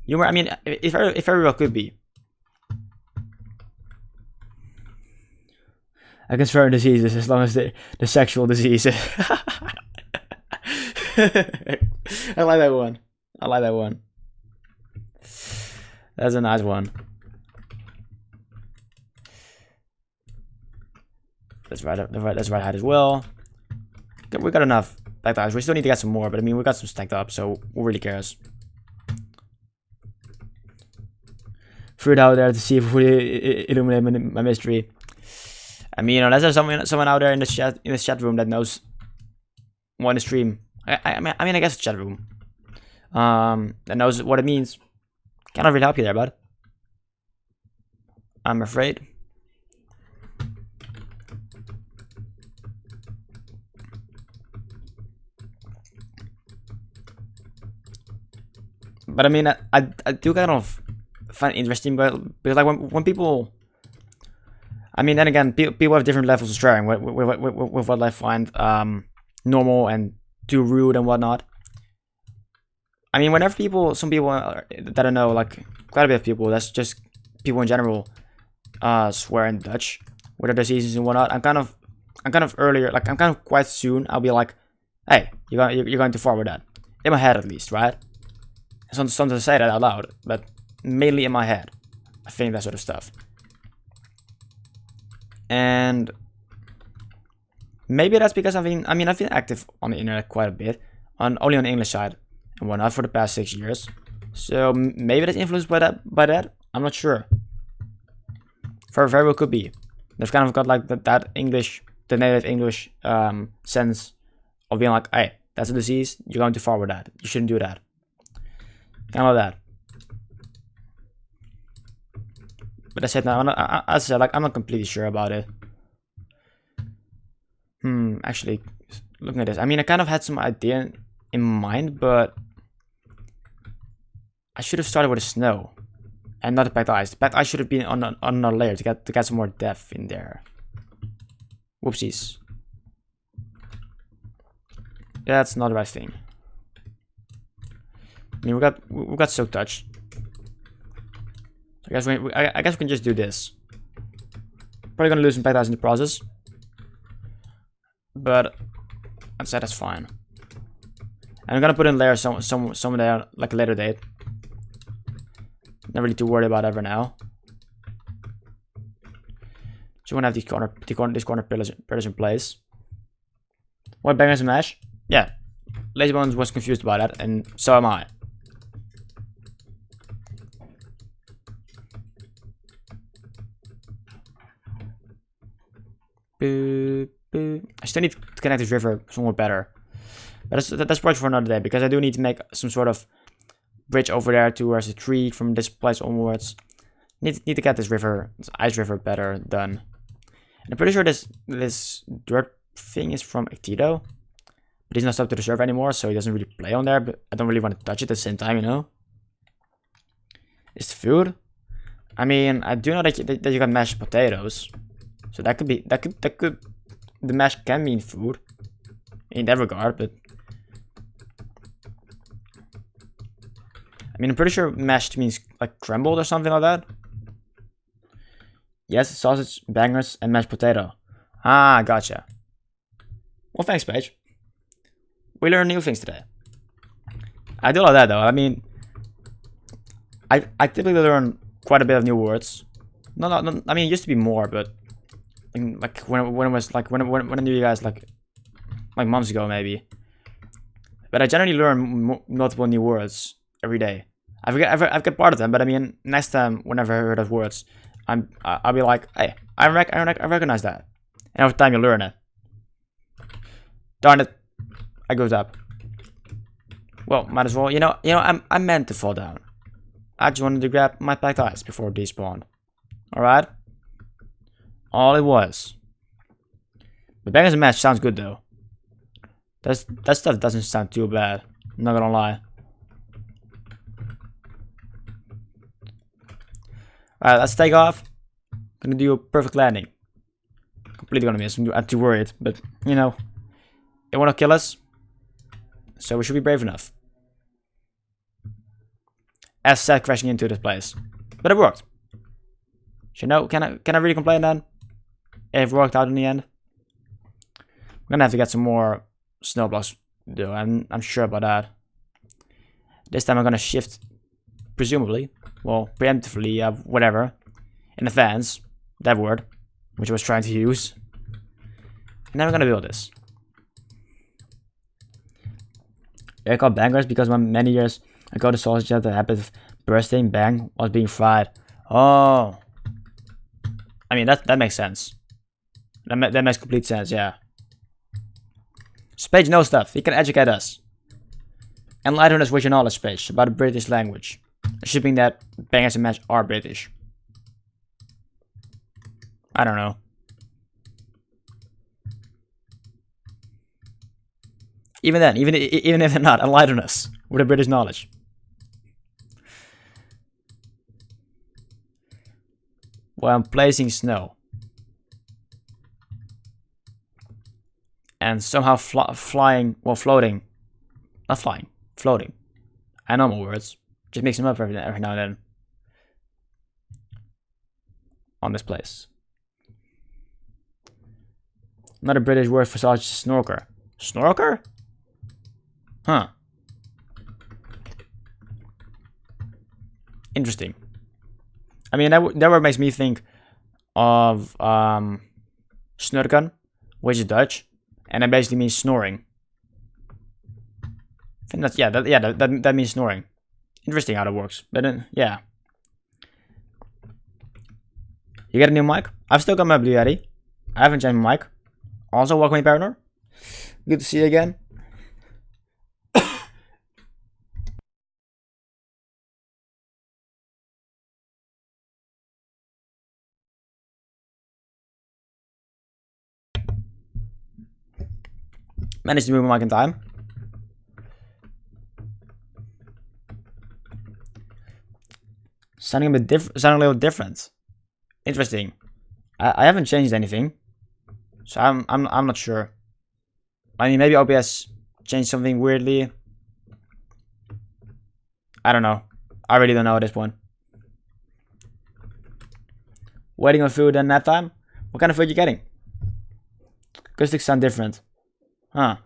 [SPEAKER 1] humor. I mean, it very well could be. I can swear in diseases as long as the sexual disease. I like that one. I like that one. That's a nice one. Let's right height as well. We got enough stacked up. We still need to get some more, but I mean we got some stacked up, so who really cares? Threw it out there to see if we illuminate my mystery. I mean, unless there's someone out there in the chat room that knows what in the stream. I mean, I guess the chat room. That knows what it means. Cannot really help you there, bud. I'm afraid. But I mean, I do kind of find it interesting, because like when people, I mean, then again, people have different levels of swearing with what I find normal and too rude and whatnot. I mean, whenever some people that I know, like quite a bit of people, that's just people in general, swear in Dutch with their diseases and whatnot. I'm kind of earlier, like I'm kind of quite soon. I'll be like, hey, you're going too far with that, in my head at least, right? Sometimes I say that out loud, but mainly in my head, I think that sort of stuff. And maybe that's because I've been active on the internet quite a bit, only on the English side and whatnot for the past 6 years. So maybe that's influenced by that. I'm not sure. Very well could be. They've kind of got like that English, the native English sense of being like, hey, that's a disease. You're going too far with that. You shouldn't do that. Kind of like that. But I said now, I'm not completely sure about it. Actually, looking at this, I mean, I kind of had some idea in mind, but I should have started with the snow and not the packed ice. The packed ice should have been on another layer to get some more depth in there. Whoopsies. That's not the right thing. I mean, we got Silk Touch. I guess we can just do this. Probably gonna lose some packed ice in the process, but I'd say that's fine. And I'm gonna put in layers some there like a later date. Not really too worried about ever now. So we're gonna have these corner pillars in place. What, bangers and mash? Yeah. Lazybones was confused about that, and so am I. I still need to connect this river somewhat better. But that's project for another day, because I do need to make some sort of bridge over there towards the tree from this place onwards. Need to get this river, this ice river, better done. And I'm pretty sure this dirt thing is from Ectito. But he's not up to the server anymore, so he doesn't really play on there. But I don't really want to touch it at the same time, you know. It's food. I mean, I do know that you got mashed potatoes, so that could the mash can mean food in that regard. But I mean, I'm pretty sure mashed means like crumbled or something like that. Yes, sausage, bangers, and mashed potato. Ah, gotcha. Well, thanks, Paige. We learned new things today. I do like that though. I mean, I typically learn quite a bit of new words. No, I mean, it used to be more, but like when it was like when I knew you guys like months ago maybe. But I generally learn multiple new words every day. I forget part of them, but I mean, next time whenever I heard of words, I'll be like, hey, I recognize that, and over time you learn it. Darn it, I goes up. Well, might as well. You know, I meant to fall down. I just wanted to grab my packed ice before it despawned. All right. All it was. But bangers and mash sounds good though. That stuff doesn't sound too bad. I'm not gonna lie. Alright, let's take off. Gonna do a perfect landing. Completely gonna miss. I'm too worried, but you know, they wanna kill us, so we should be brave enough. As said, crashing into this place, but it worked. So, you know, can I really complain then? It worked out in the end. I'm gonna have to get some more snow blocks though. I'm sure about that. This time I'm gonna shift, presumably, well, preemptively, whatever, in advance, that word, which I was trying to use. And then we're gonna build this. They're called bangers because many years ago the sausage had the habit of bursting, bang, was being fried. Oh, I mean that makes sense. That makes complete sense, yeah. Spage knows stuff. He can educate us. Enlighten us with your knowledge, Spage, about the British language. Assuming that bangers and mash are British. I don't know. Even then, even if they're not, enlighten us with the British knowledge. Well, I'm placing snow. And somehow floating. Not flying, floating. I know my words. Just mix them up every now and then. On this place. Another British word for sausage, snorker. Snorker? Huh. Interesting. I mean, that word makes me think of snurken, which is Dutch, and that basically means snoring. I think that's that means snoring. Interesting how that works, but yeah. You get a new mic? I've still got my Blue Yeti. I haven't changed my mic. Also, welcome, partner. Good to see you again. Managed to move my mic in time. Sounding a little different. Interesting. I haven't changed anything, so I'm not sure. I mean, maybe OBS changed something weirdly. I don't know. I really don't know at this point. Waiting on food and nap time. What kind of food you getting? Acoustics sound different. Huh.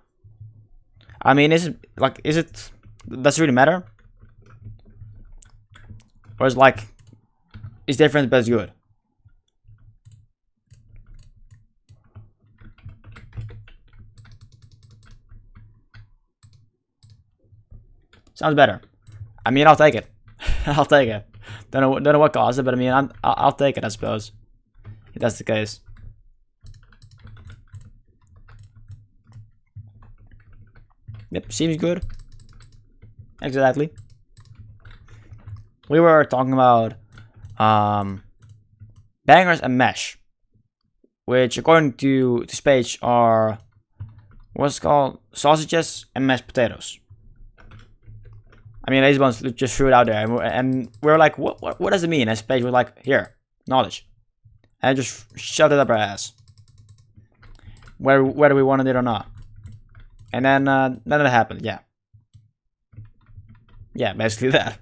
[SPEAKER 1] I mean, does it really matter? Or is like, it's different but it's good? Sounds better. I mean, I'll take it. I'll take it. Don't know what caused it, but I mean, I'll take it, I suppose. If that's the case. Yep, seems good. Exactly. We were talking about bangers and mesh, which according to this page are what's it called, sausages and mashed potatoes. I mean, these ones just threw it out there, and we're like, what does it mean? And this page was like, here, knowledge, and just shoved it up our ass, whether we wanted it or not. And then none of that happened. Yeah, basically that.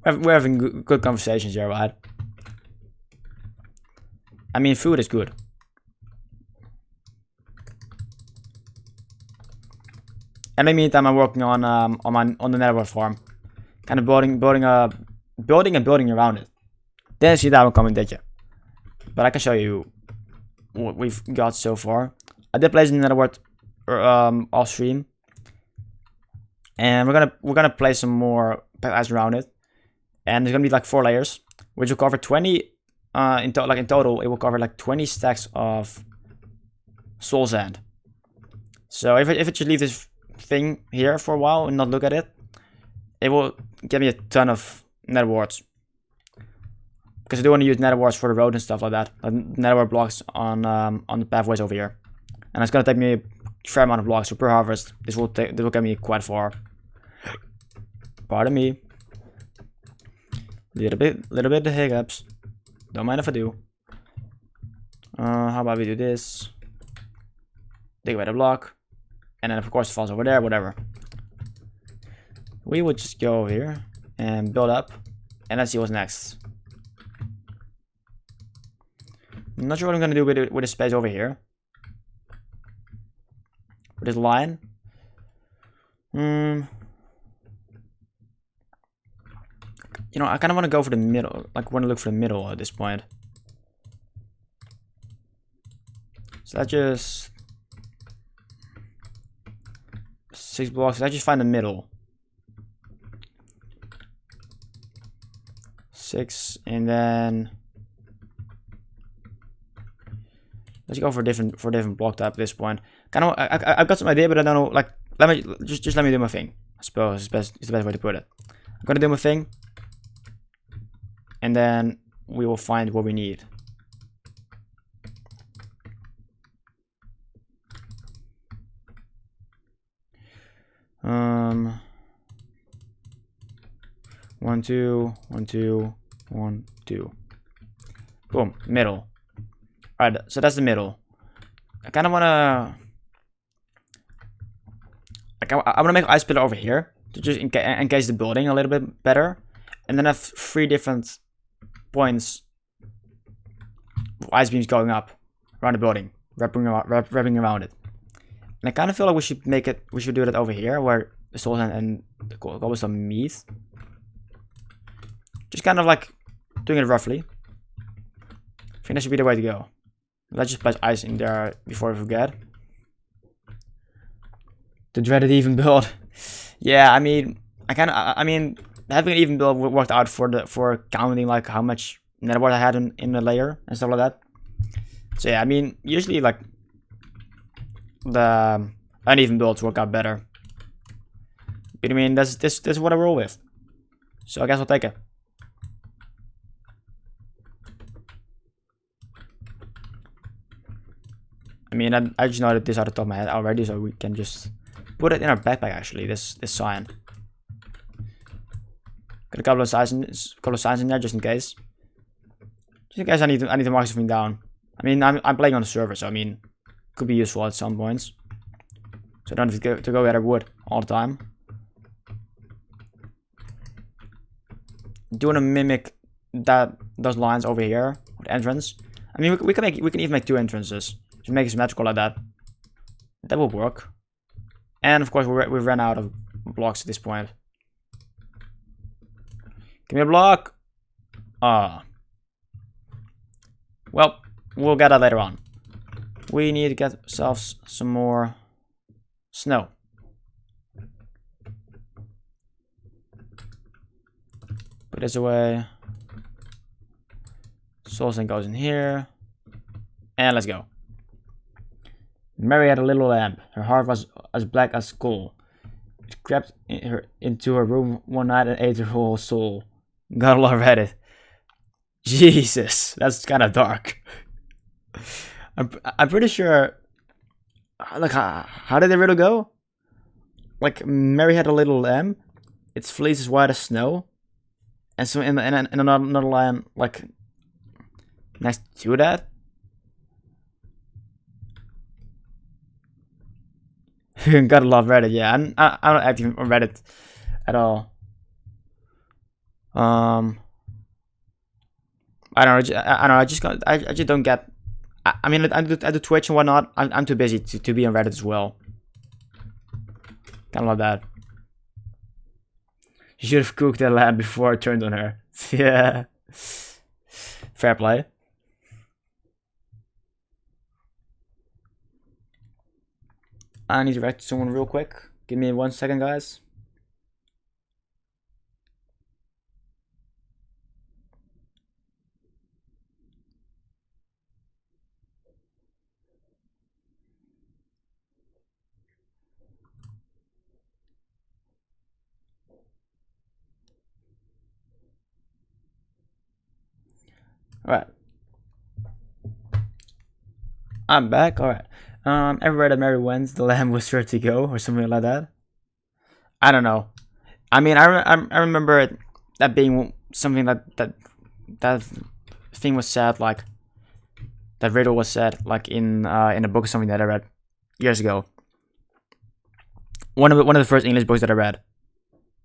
[SPEAKER 1] We're having good conversations here, right? I mean, food is good. And in the meantime, I'm working on the network farm, kind of building around it. Didn't see that one coming, did you? But I can show you what we've got so far. I did place in the network off stream, and we're gonna place some more pipelines around it, and there's gonna be like 4 layers, which will cover 20. In total, it will cover like 20 stacks of soul sand. So if it should leave this thing here for a while and not look at it, it will give me a ton of nether warts. Because I do want to use nether warts for the road and stuff like that, like nether wart blocks on the pathways over here, and it's gonna take me a fair amount of blocks. So per harvest, this will get me quite far. Pardon me. Little bit of hiccups. Don't mind if I do. How about we do this? Take away the block, and then of course it falls over there. Whatever. We would just go over here and build up, and let's see what's next. I'm not sure what I'm gonna do with the space over here. With this line. You know, I kind of want to go for the middle. Like, want to look for the middle at this point. So that's just 6 blocks. Let's just find the middle. 6, and then let's go for a different block type at this point. Kind of, I've got some idea, but I don't know. Like, let me just let me do my thing. I suppose it's the best way to put it. I'm gonna do my thing, and then we will find what we need. One, two, 1, 2, 1, 2. Boom, middle. Alright, so that's the middle. I kind of want to... Like, I want to make ice pillar over here to just encase the building a little bit better, and then have 3 different points of ice beams going up around the building, wrapping around it. And I kind of feel like we should do that over here, where the soul and the cobblestone meet. Just kind of like doing it roughly. I think that should be the way to go. Let's just place ice in there before we forget. The dreaded even build. Yeah, I mean, I mean, having an even build worked out for counting like how much nether wart I had in the layer and stuff like that. So yeah, I mean, usually like the uneven builds work out better. But I mean, this is what I roll with. So I guess I'll take it. I mean, I just know this out of the top of my head already, so we can just put it in our backpack. Actually, this sign. Got a couple of signs in there just in case. Just in case I need to mark something down. I mean, I'm playing on the server, so I mean, could be useful at some points. So I don't have to go gather wood all the time. Do want to mimic those lines over here with entrance. I mean, we can even make 2 entrances. Just make it symmetrical like that. That will work. And of course, we've run out of blocks at this point. Give me a block. Well, we'll get that later on. we need to get ourselves some more snow. Put this away. Sourcing goes in here. And let's go. Mary had a little lamb. Her heart was as black as coal. It crept into her room one night and ate her whole soul. Gotta love Reddit. Jesus, that's kind of dark. I'm pretty sure. Like, how did the riddle go? Like, Mary had a little lamb. Its fleece is white as snow. And so, in another line, like, next to that. Gotta love Reddit. Yeah, I'm not active on Reddit at all. I don't know. I just don't get. I mean, I do Twitch and whatnot. I'm too busy to be on Reddit as well. Kind of love that. You should have cooked that lamb before I turned on her. Yeah. Fair play. I need to write to someone real quick. Give me 1 second, guys. Alright. I'm back. Alright. Everywhere that Mary went, the lamb was sure to go, or something like that. I don't know. I mean, I remember that being something that thing was said, like that riddle was said, like in a book or something that I read years ago. One of the first English books that I read,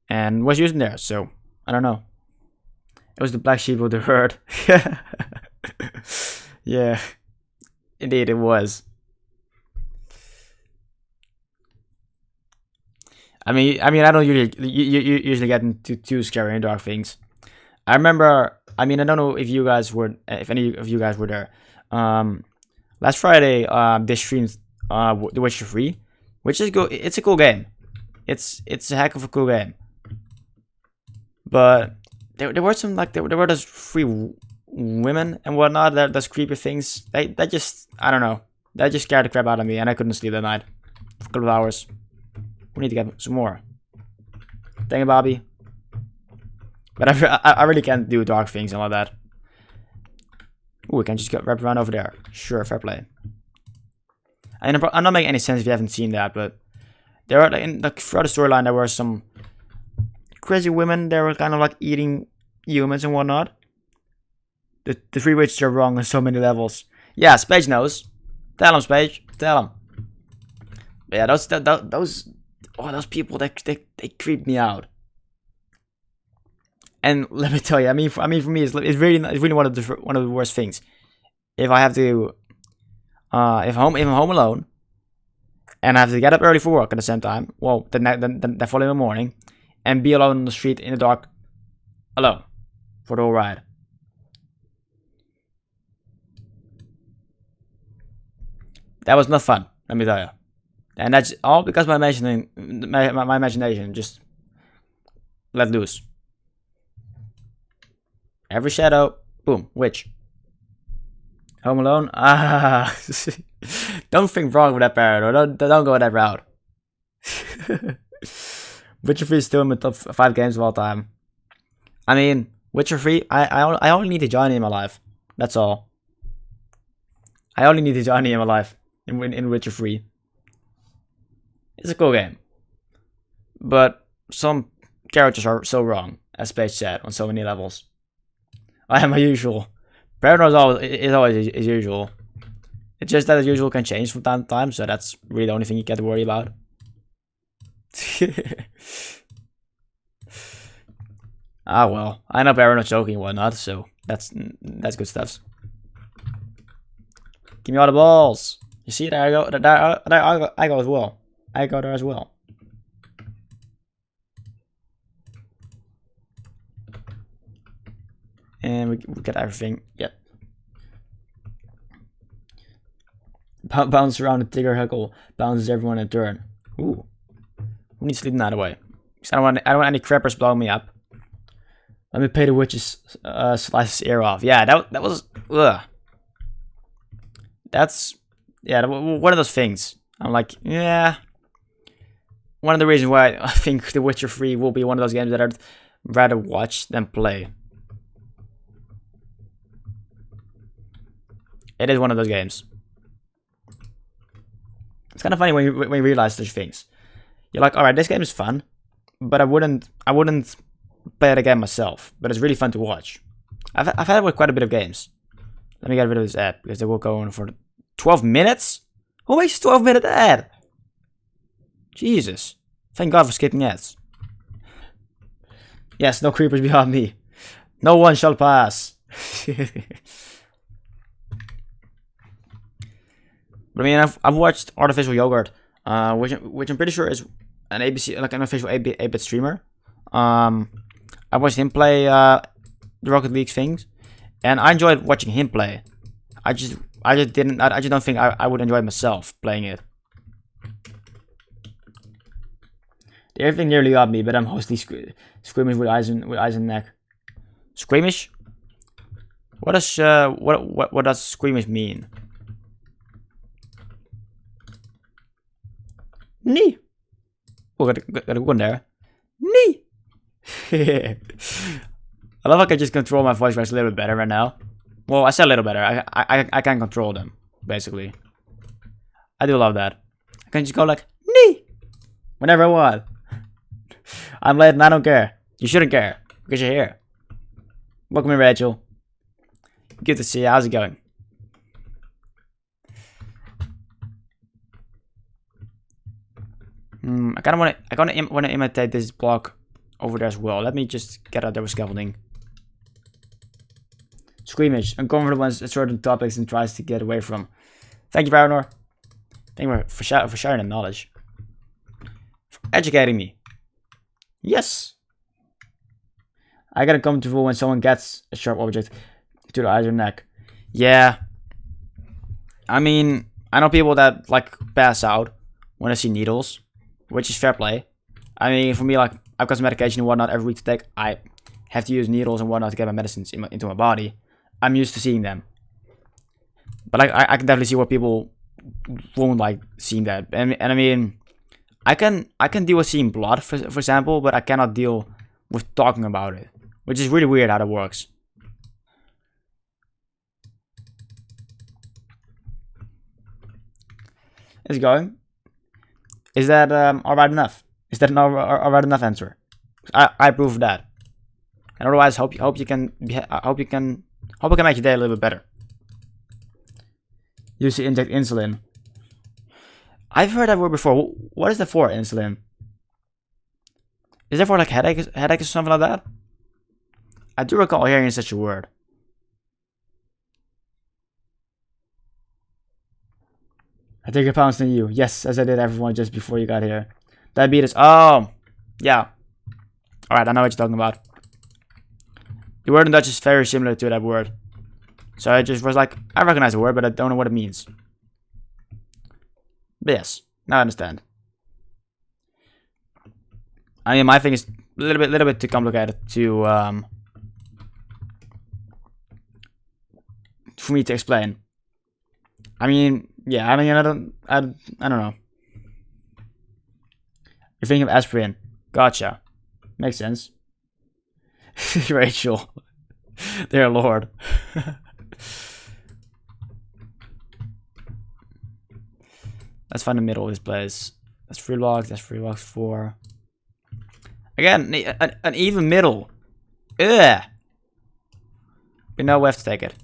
[SPEAKER 1] and was used in there. So I don't know. It was the black sheep of the herd. Yeah, indeed it was. I mean, I don't usually get into too scary and dark things. I remember. I mean, I don't know if if any of you guys were there. Last Friday, they streamed The Witcher 3, which is good. It's a cool game. It's a heck of a cool game. But there were some, like, there were those 3 women and whatnot. Those creepy things. That just, I don't know. That just scared the crap out of me, and I couldn't sleep that night for a couple of hours. We need to get some more. Thank you, Bobby. But I really can't do dark things and all that. Ooh, we can just wrap around over there. Sure, fair play. I'm not making any sense if you haven't seen that, but there are, like, throughout the storyline, there were some crazy women. They were kind of like eating humans and whatnot. The 3 witches are wrong on so many levels. Yeah, Spage knows. Tell him, Spage. Tell him. Yeah, those people, they creep me out. And let me tell you, I mean for me, it's really one of the worst things. If I have to, if I'm home alone, and I have to get up early for work at the same time, well, the following morning, and be alone on the street in the dark, alone, for the whole ride. That was not fun, let me tell you. And that's all because my imagination just let loose. Every shadow, boom, witch. Home Alone, don't think wrong with that parrot, don't go that route. Witcher 3 is still in my top 5 games of all time. I mean, Witcher 3, I only need a Johnny in my life. That's all. I only need a Johnny in my life in Witcher 3. It's a cool game. But some characters are so wrong, as Paige said, on so many levels. I am my usual. Paranoid is always as usual. It's just that as usual can change from time to time, so that's really the only thing you get to worry about. Ah well, I know Paranoid's joking and whatnot, so that's good stuff. Give me all the balls. You see, there I go. There I go as well. I go there as well. And we get everything. Yep. Bounce around the Tigger Huckle. Bounces everyone in turn. Ooh. Who needs to lead that away? I don't want any crappers blowing me up. Let me pay the witches slice his ear off. Yeah, that was ugh. That's one of those things. I'm like, yeah. One of the reasons why I think The Witcher 3 will be one of those games that I'd rather watch than play. It is one of those games. It's kind of funny when you realize such things. You're like, all right, this game is fun, but I wouldn't play it again myself. But it's really fun to watch. I've had it with quite a bit of games. Let me get rid of this ad because they will go on for 12 minutes. Who makes a 12-minute ad? Jesus. Thank God for skipping ads. Yes, no creepers behind me. No one shall pass. But I mean, I've watched Artificial Yogurt, which I'm pretty sure is an ABC, like an official 8-bit streamer. I watched him play the Rocket League things, and I enjoyed watching him play. I just don't think I would enjoy myself playing it. Everything nearly got me, but I'm mostly squeamish with eyes and neck. Squeamish? What does squeamish mean? Nee. Oh, gotta go in there. Nee. I love how I can just control my voice cracks a little bit better right now. Well, I said a little better. I can control them, basically. I do love that. I can just go like, nee. Whenever I want. I'm late and I don't care. You shouldn't care, because you're here. Welcome in, Rachel. Good to see you. How's it going? I kind of want to imitate this block over there as well. Let me just get out there with scaffolding. Squeamish, uncomfortable on certain topics and tries to get away from. Thank you, Baronor. Thank you for sharing the knowledge. For educating me. Yes. I get uncomfortable when someone gets a sharp object to the eyes or neck. Yeah. I mean, I know people that like pass out when I see needles, which is fair play. I mean, for me, like, I've got some medication and whatnot every week to take. I have to use needles and whatnot to get my medicines into my body. I'm used to seeing them. But I can definitely see where people won't like seeing that. And I mean, I can deal with seeing blood, for example, but I cannot deal with talking about it. Which is really weird how that works. It's going. Is that alright enough? Is that an alright enough answer? I approve of that. And otherwise, hope you can make your day a little bit better. Use to inject insulin. I've heard that word before. What is that for, insulin? Is that for like headache or something like that? I do recall hearing such a word. I take a pounds than you. Yes, as I did everyone just before you got here. Diabetes. Oh, yeah. Alright, I know what you're talking about. The word in Dutch is very similar to that word. So I just was like, I recognize the word, but I don't know what it means. But yes, now I understand. I mean, my thing is a little bit too complicated to for me to explain. I mean, yeah, I mean, I don't know. You're thinking of aspirin. Gotcha. Makes sense. Rachel. Dear Lord. Let's find the middle of this place. That's 3 blocks. That's 3 blocks. 4. Again, an even middle. Ugh. We know we have to take it.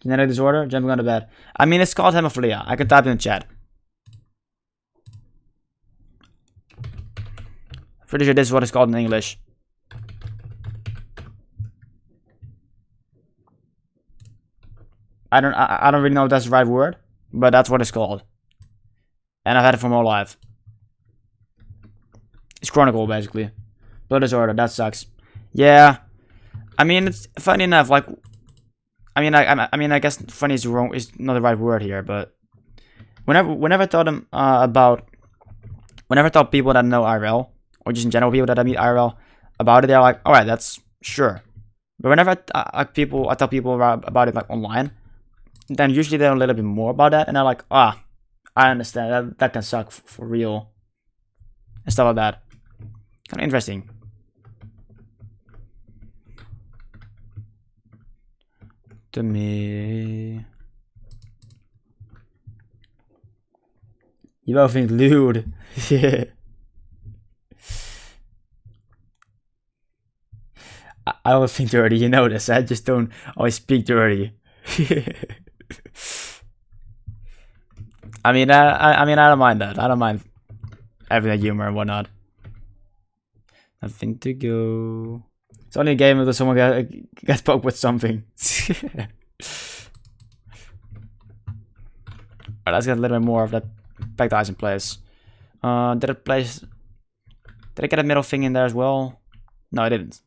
[SPEAKER 1] Genetic disorder? Jumping on the bed. I mean, it's called hemophilia. I can type it in the chat. Pretty sure this is what it's called in English. I don't really know if that's the right word, but that's what it's called. And I've had it for my whole life. It's chronicle, basically. Blood disorder, that sucks. Yeah. I mean, it's funny enough, like, I mean, I guess funny is wrong, is not the right word here, but whenever I thought whenever I tell people that know IRL, or just in general people that I meet IRL about it, they're like, all right, that's sure. But whenever I tell people about it like online, then usually they know a little bit more about that, and they're like, I understand that can suck for real, and stuff like that. Kind of interesting. To me, you both think lewd. Yeah. I always think dirty, you know this. I just don't always speak dirty. I mean, I don't mind that. I don't mind having that humor and whatnot. Nothing to go. It's only a game until someone gets poked with something. Alright, let's get a little bit more of that back to ice in place. Did I get a middle thing in there as well? No, I didn't.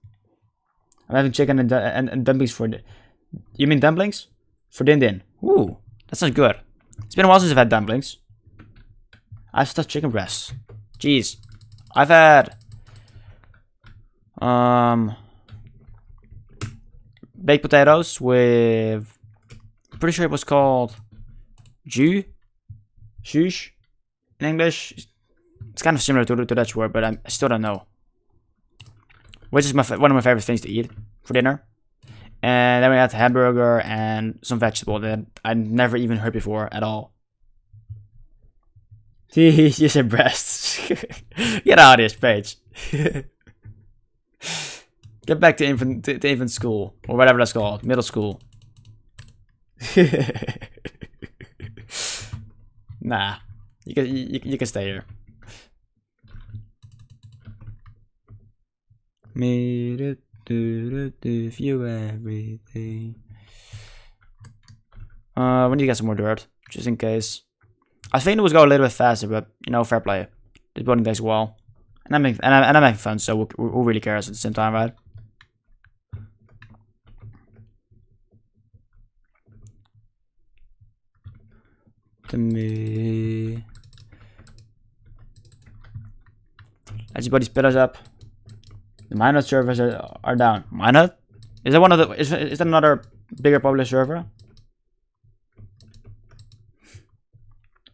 [SPEAKER 1] I'm having chicken and dumplings for... You mean dumplings? For din din. Ooh, that sounds good. It's been a while since I've had dumplings. I've stuffed chicken breasts. Jeez. I've had... baked potatoes with... I'm pretty sure it was called... jus? In English. It's kind of similar to the Dutch word, but I still don't know. Which is one of my favorite things to eat for dinner. And then we had the hamburger and some vegetable that I never even heard before at all. You said breasts. Get out of this page. Get back to infant school, or whatever that's called, middle school. Nah, you can stay here. Made it to you everything. We need to get some more dirt, just in case. I think it was go a little bit faster, but you know, fair play. This building takes a while, and I'm having fun, so who really cares at the same time, right? To me, everybody split us up. The Minot servers are down. Minot? Is that one of the? Is that another bigger published server?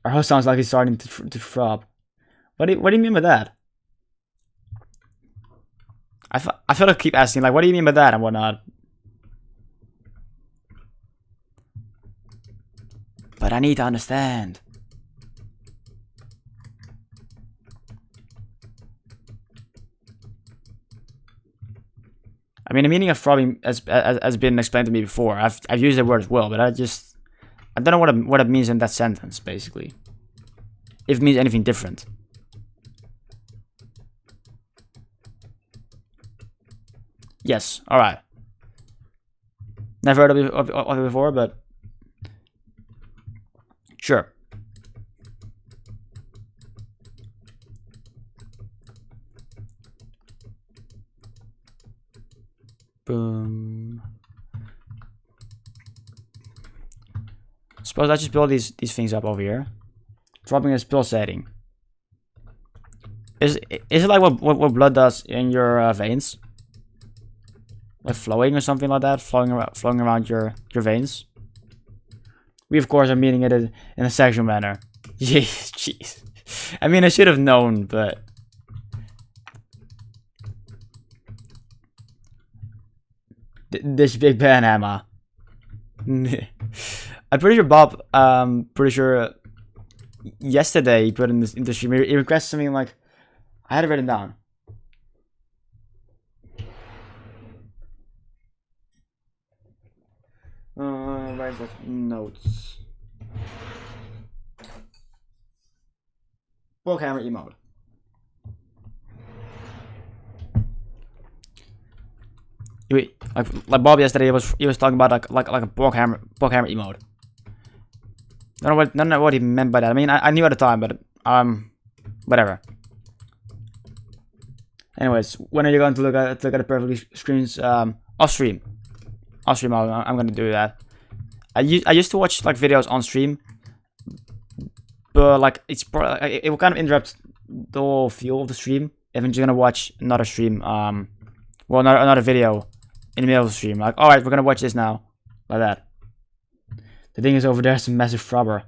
[SPEAKER 1] Our host sounds like he's starting to drop. What do you mean by that? I feel like I keep asking, like, what do you mean by that and whatnot? But I need to understand. I mean, the meaning of frobbing has been explained to me before. I've used the word as well, but I don't know what it means in that sentence, basically. If it means anything different. Yes, alright. Never heard of it before, but... Sure. Boom. Suppose I just build these things up over here. Dropping a spill setting. Is it like what blood does in your veins? Like flowing or something like that? Flowing around your veins? We of course are meaning it in a sexual manner. Jeez. I mean, I should have known, but... This big Ben hammer. I'm pretty sure Bob, pretty sure yesterday he put in the stream, he requested something like, I had it written down. Where's that notes? Bulk hammer emote. Like Bob yesterday, he was talking about like a bulk hammer emote. I don't know what he meant by that. I mean, I knew at the time, but whatever. Anyways, when are you going to look at the perfectly screens off stream? Off stream, I'm gonna do that. I used to watch like videos on stream, but like it will kind of interrupt the whole feel of the stream if I'm just gonna watch another stream. Well, another video in the middle of the stream. Like, all right, we're gonna watch this now, like that. The thing is, over there's a massive throbber.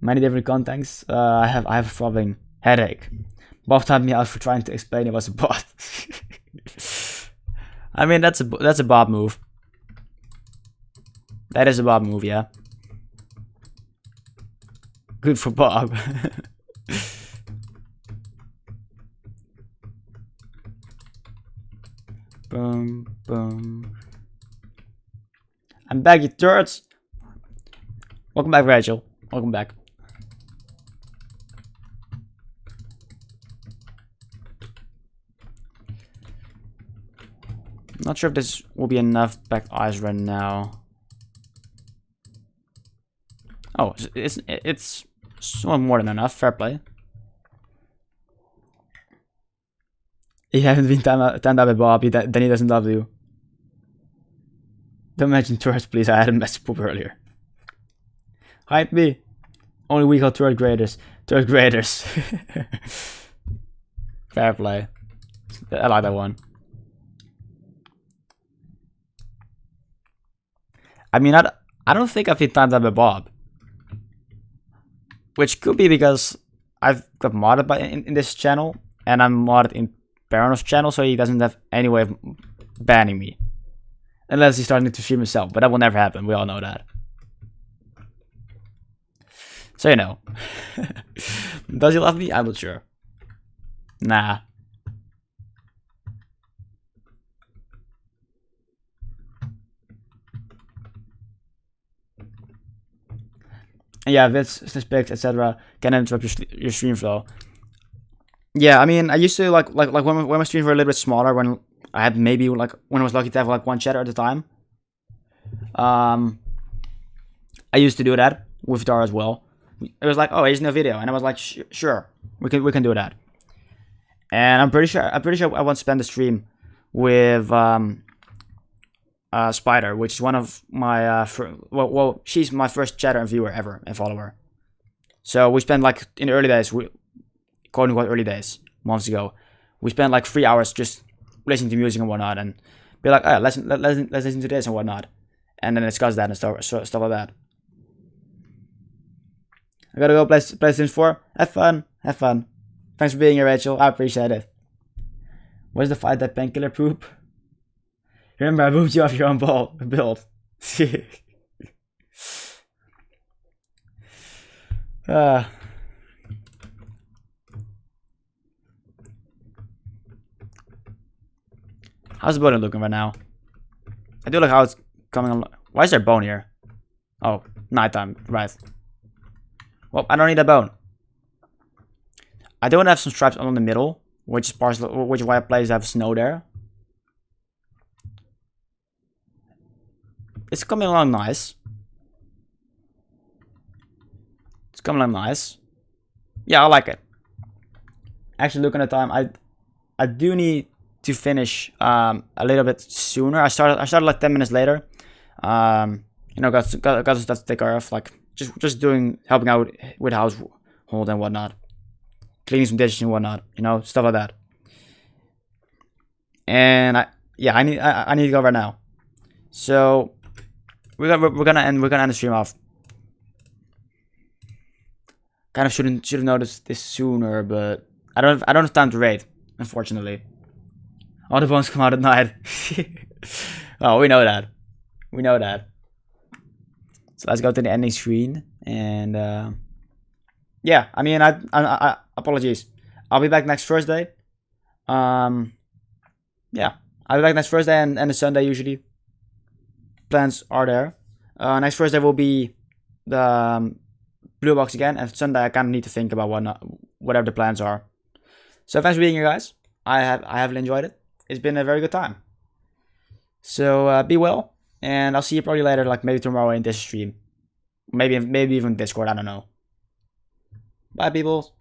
[SPEAKER 1] Many different contents. I have a throbbing headache. Bob tapped me out for trying to explain it was a bot. I mean, that's a Bob move. That is a Bob move, yeah. Good for Bob. Boom, boom. I'm back, you turds. Welcome back, Rachel. Welcome back. Not sure if this will be enough back eyes right now. Oh, it's somewhat more than enough. Fair play. You haven't been timed out by Bob, then he doesn't love you. Don't mention turrets, please. I had a message poop earlier. Hype me. Only we call third graders. Third graders. Fair play. I like that one. I mean, I don't think I've been timed out by Bob. Which could be because I've got modded in this channel, and I'm modded in Baronov's channel, so he doesn't have any way of banning me. Unless he's starting to stream himself, but that will never happen, we all know that. So you know. Does he love me? I'm not sure. Nah. Yeah, vids, snippets, etc. can interrupt your stream flow. Yeah, I mean, I used to like when my streams were a little bit smaller, when I had maybe like when I was lucky to have like one chatter at a time. I used to do that with Dara as well. It was like, oh, here's no video, and I was like, sure, we can do that. And I'm pretty sure I once spent the stream with Spider, which is one of my well, she's my first chatter and viewer ever and follower. So we spent like in the early days, quote unquote early days, months ago, we spent like 3 hours just listening to music and whatnot, and be like, oh, let's listen to this and whatnot, and then discuss that and stuff like that. I gotta go play Sims 4. Have fun. Have fun. Thanks for being here, Rachel. I appreciate it. Where's the fight that painkiller poop? Remember, I moved you off your own build. How's the bone looking right now? I do like how it's coming along. Why is there a bone here? Oh, nighttime, right. Well, I don't need a bone. I don't have some stripes on the middle, which is why places have snow there. It's coming along nice. It's coming along nice. Yeah, I like it. Actually, looking at the time, I do need to finish a little bit sooner. I started like 10 minutes later. You know, got some stuff to take care of, like just helping out with household and whatnot, cleaning some dishes and whatnot. You know, stuff like that. And I need to go right now. So we're gonna end the stream off. Kind of should have noticed this sooner, but I don't have time to raid, unfortunately. All the bones come out at night. Oh, we know that. We know that. So let's go to the ending screen, and yeah, I mean, I apologies. I'll be back next Thursday. Yeah, I'll be back next Thursday and the Sunday usually. Plans are there. Next Thursday will be the blue box again, and Sunday I kind of need to think about whatever the plans are. So thanks for being here, guys. I have enjoyed it. It's been a very good time. So be well, and I'll see you probably later, like maybe tomorrow in this stream, maybe even Discord. I don't know. Bye, people.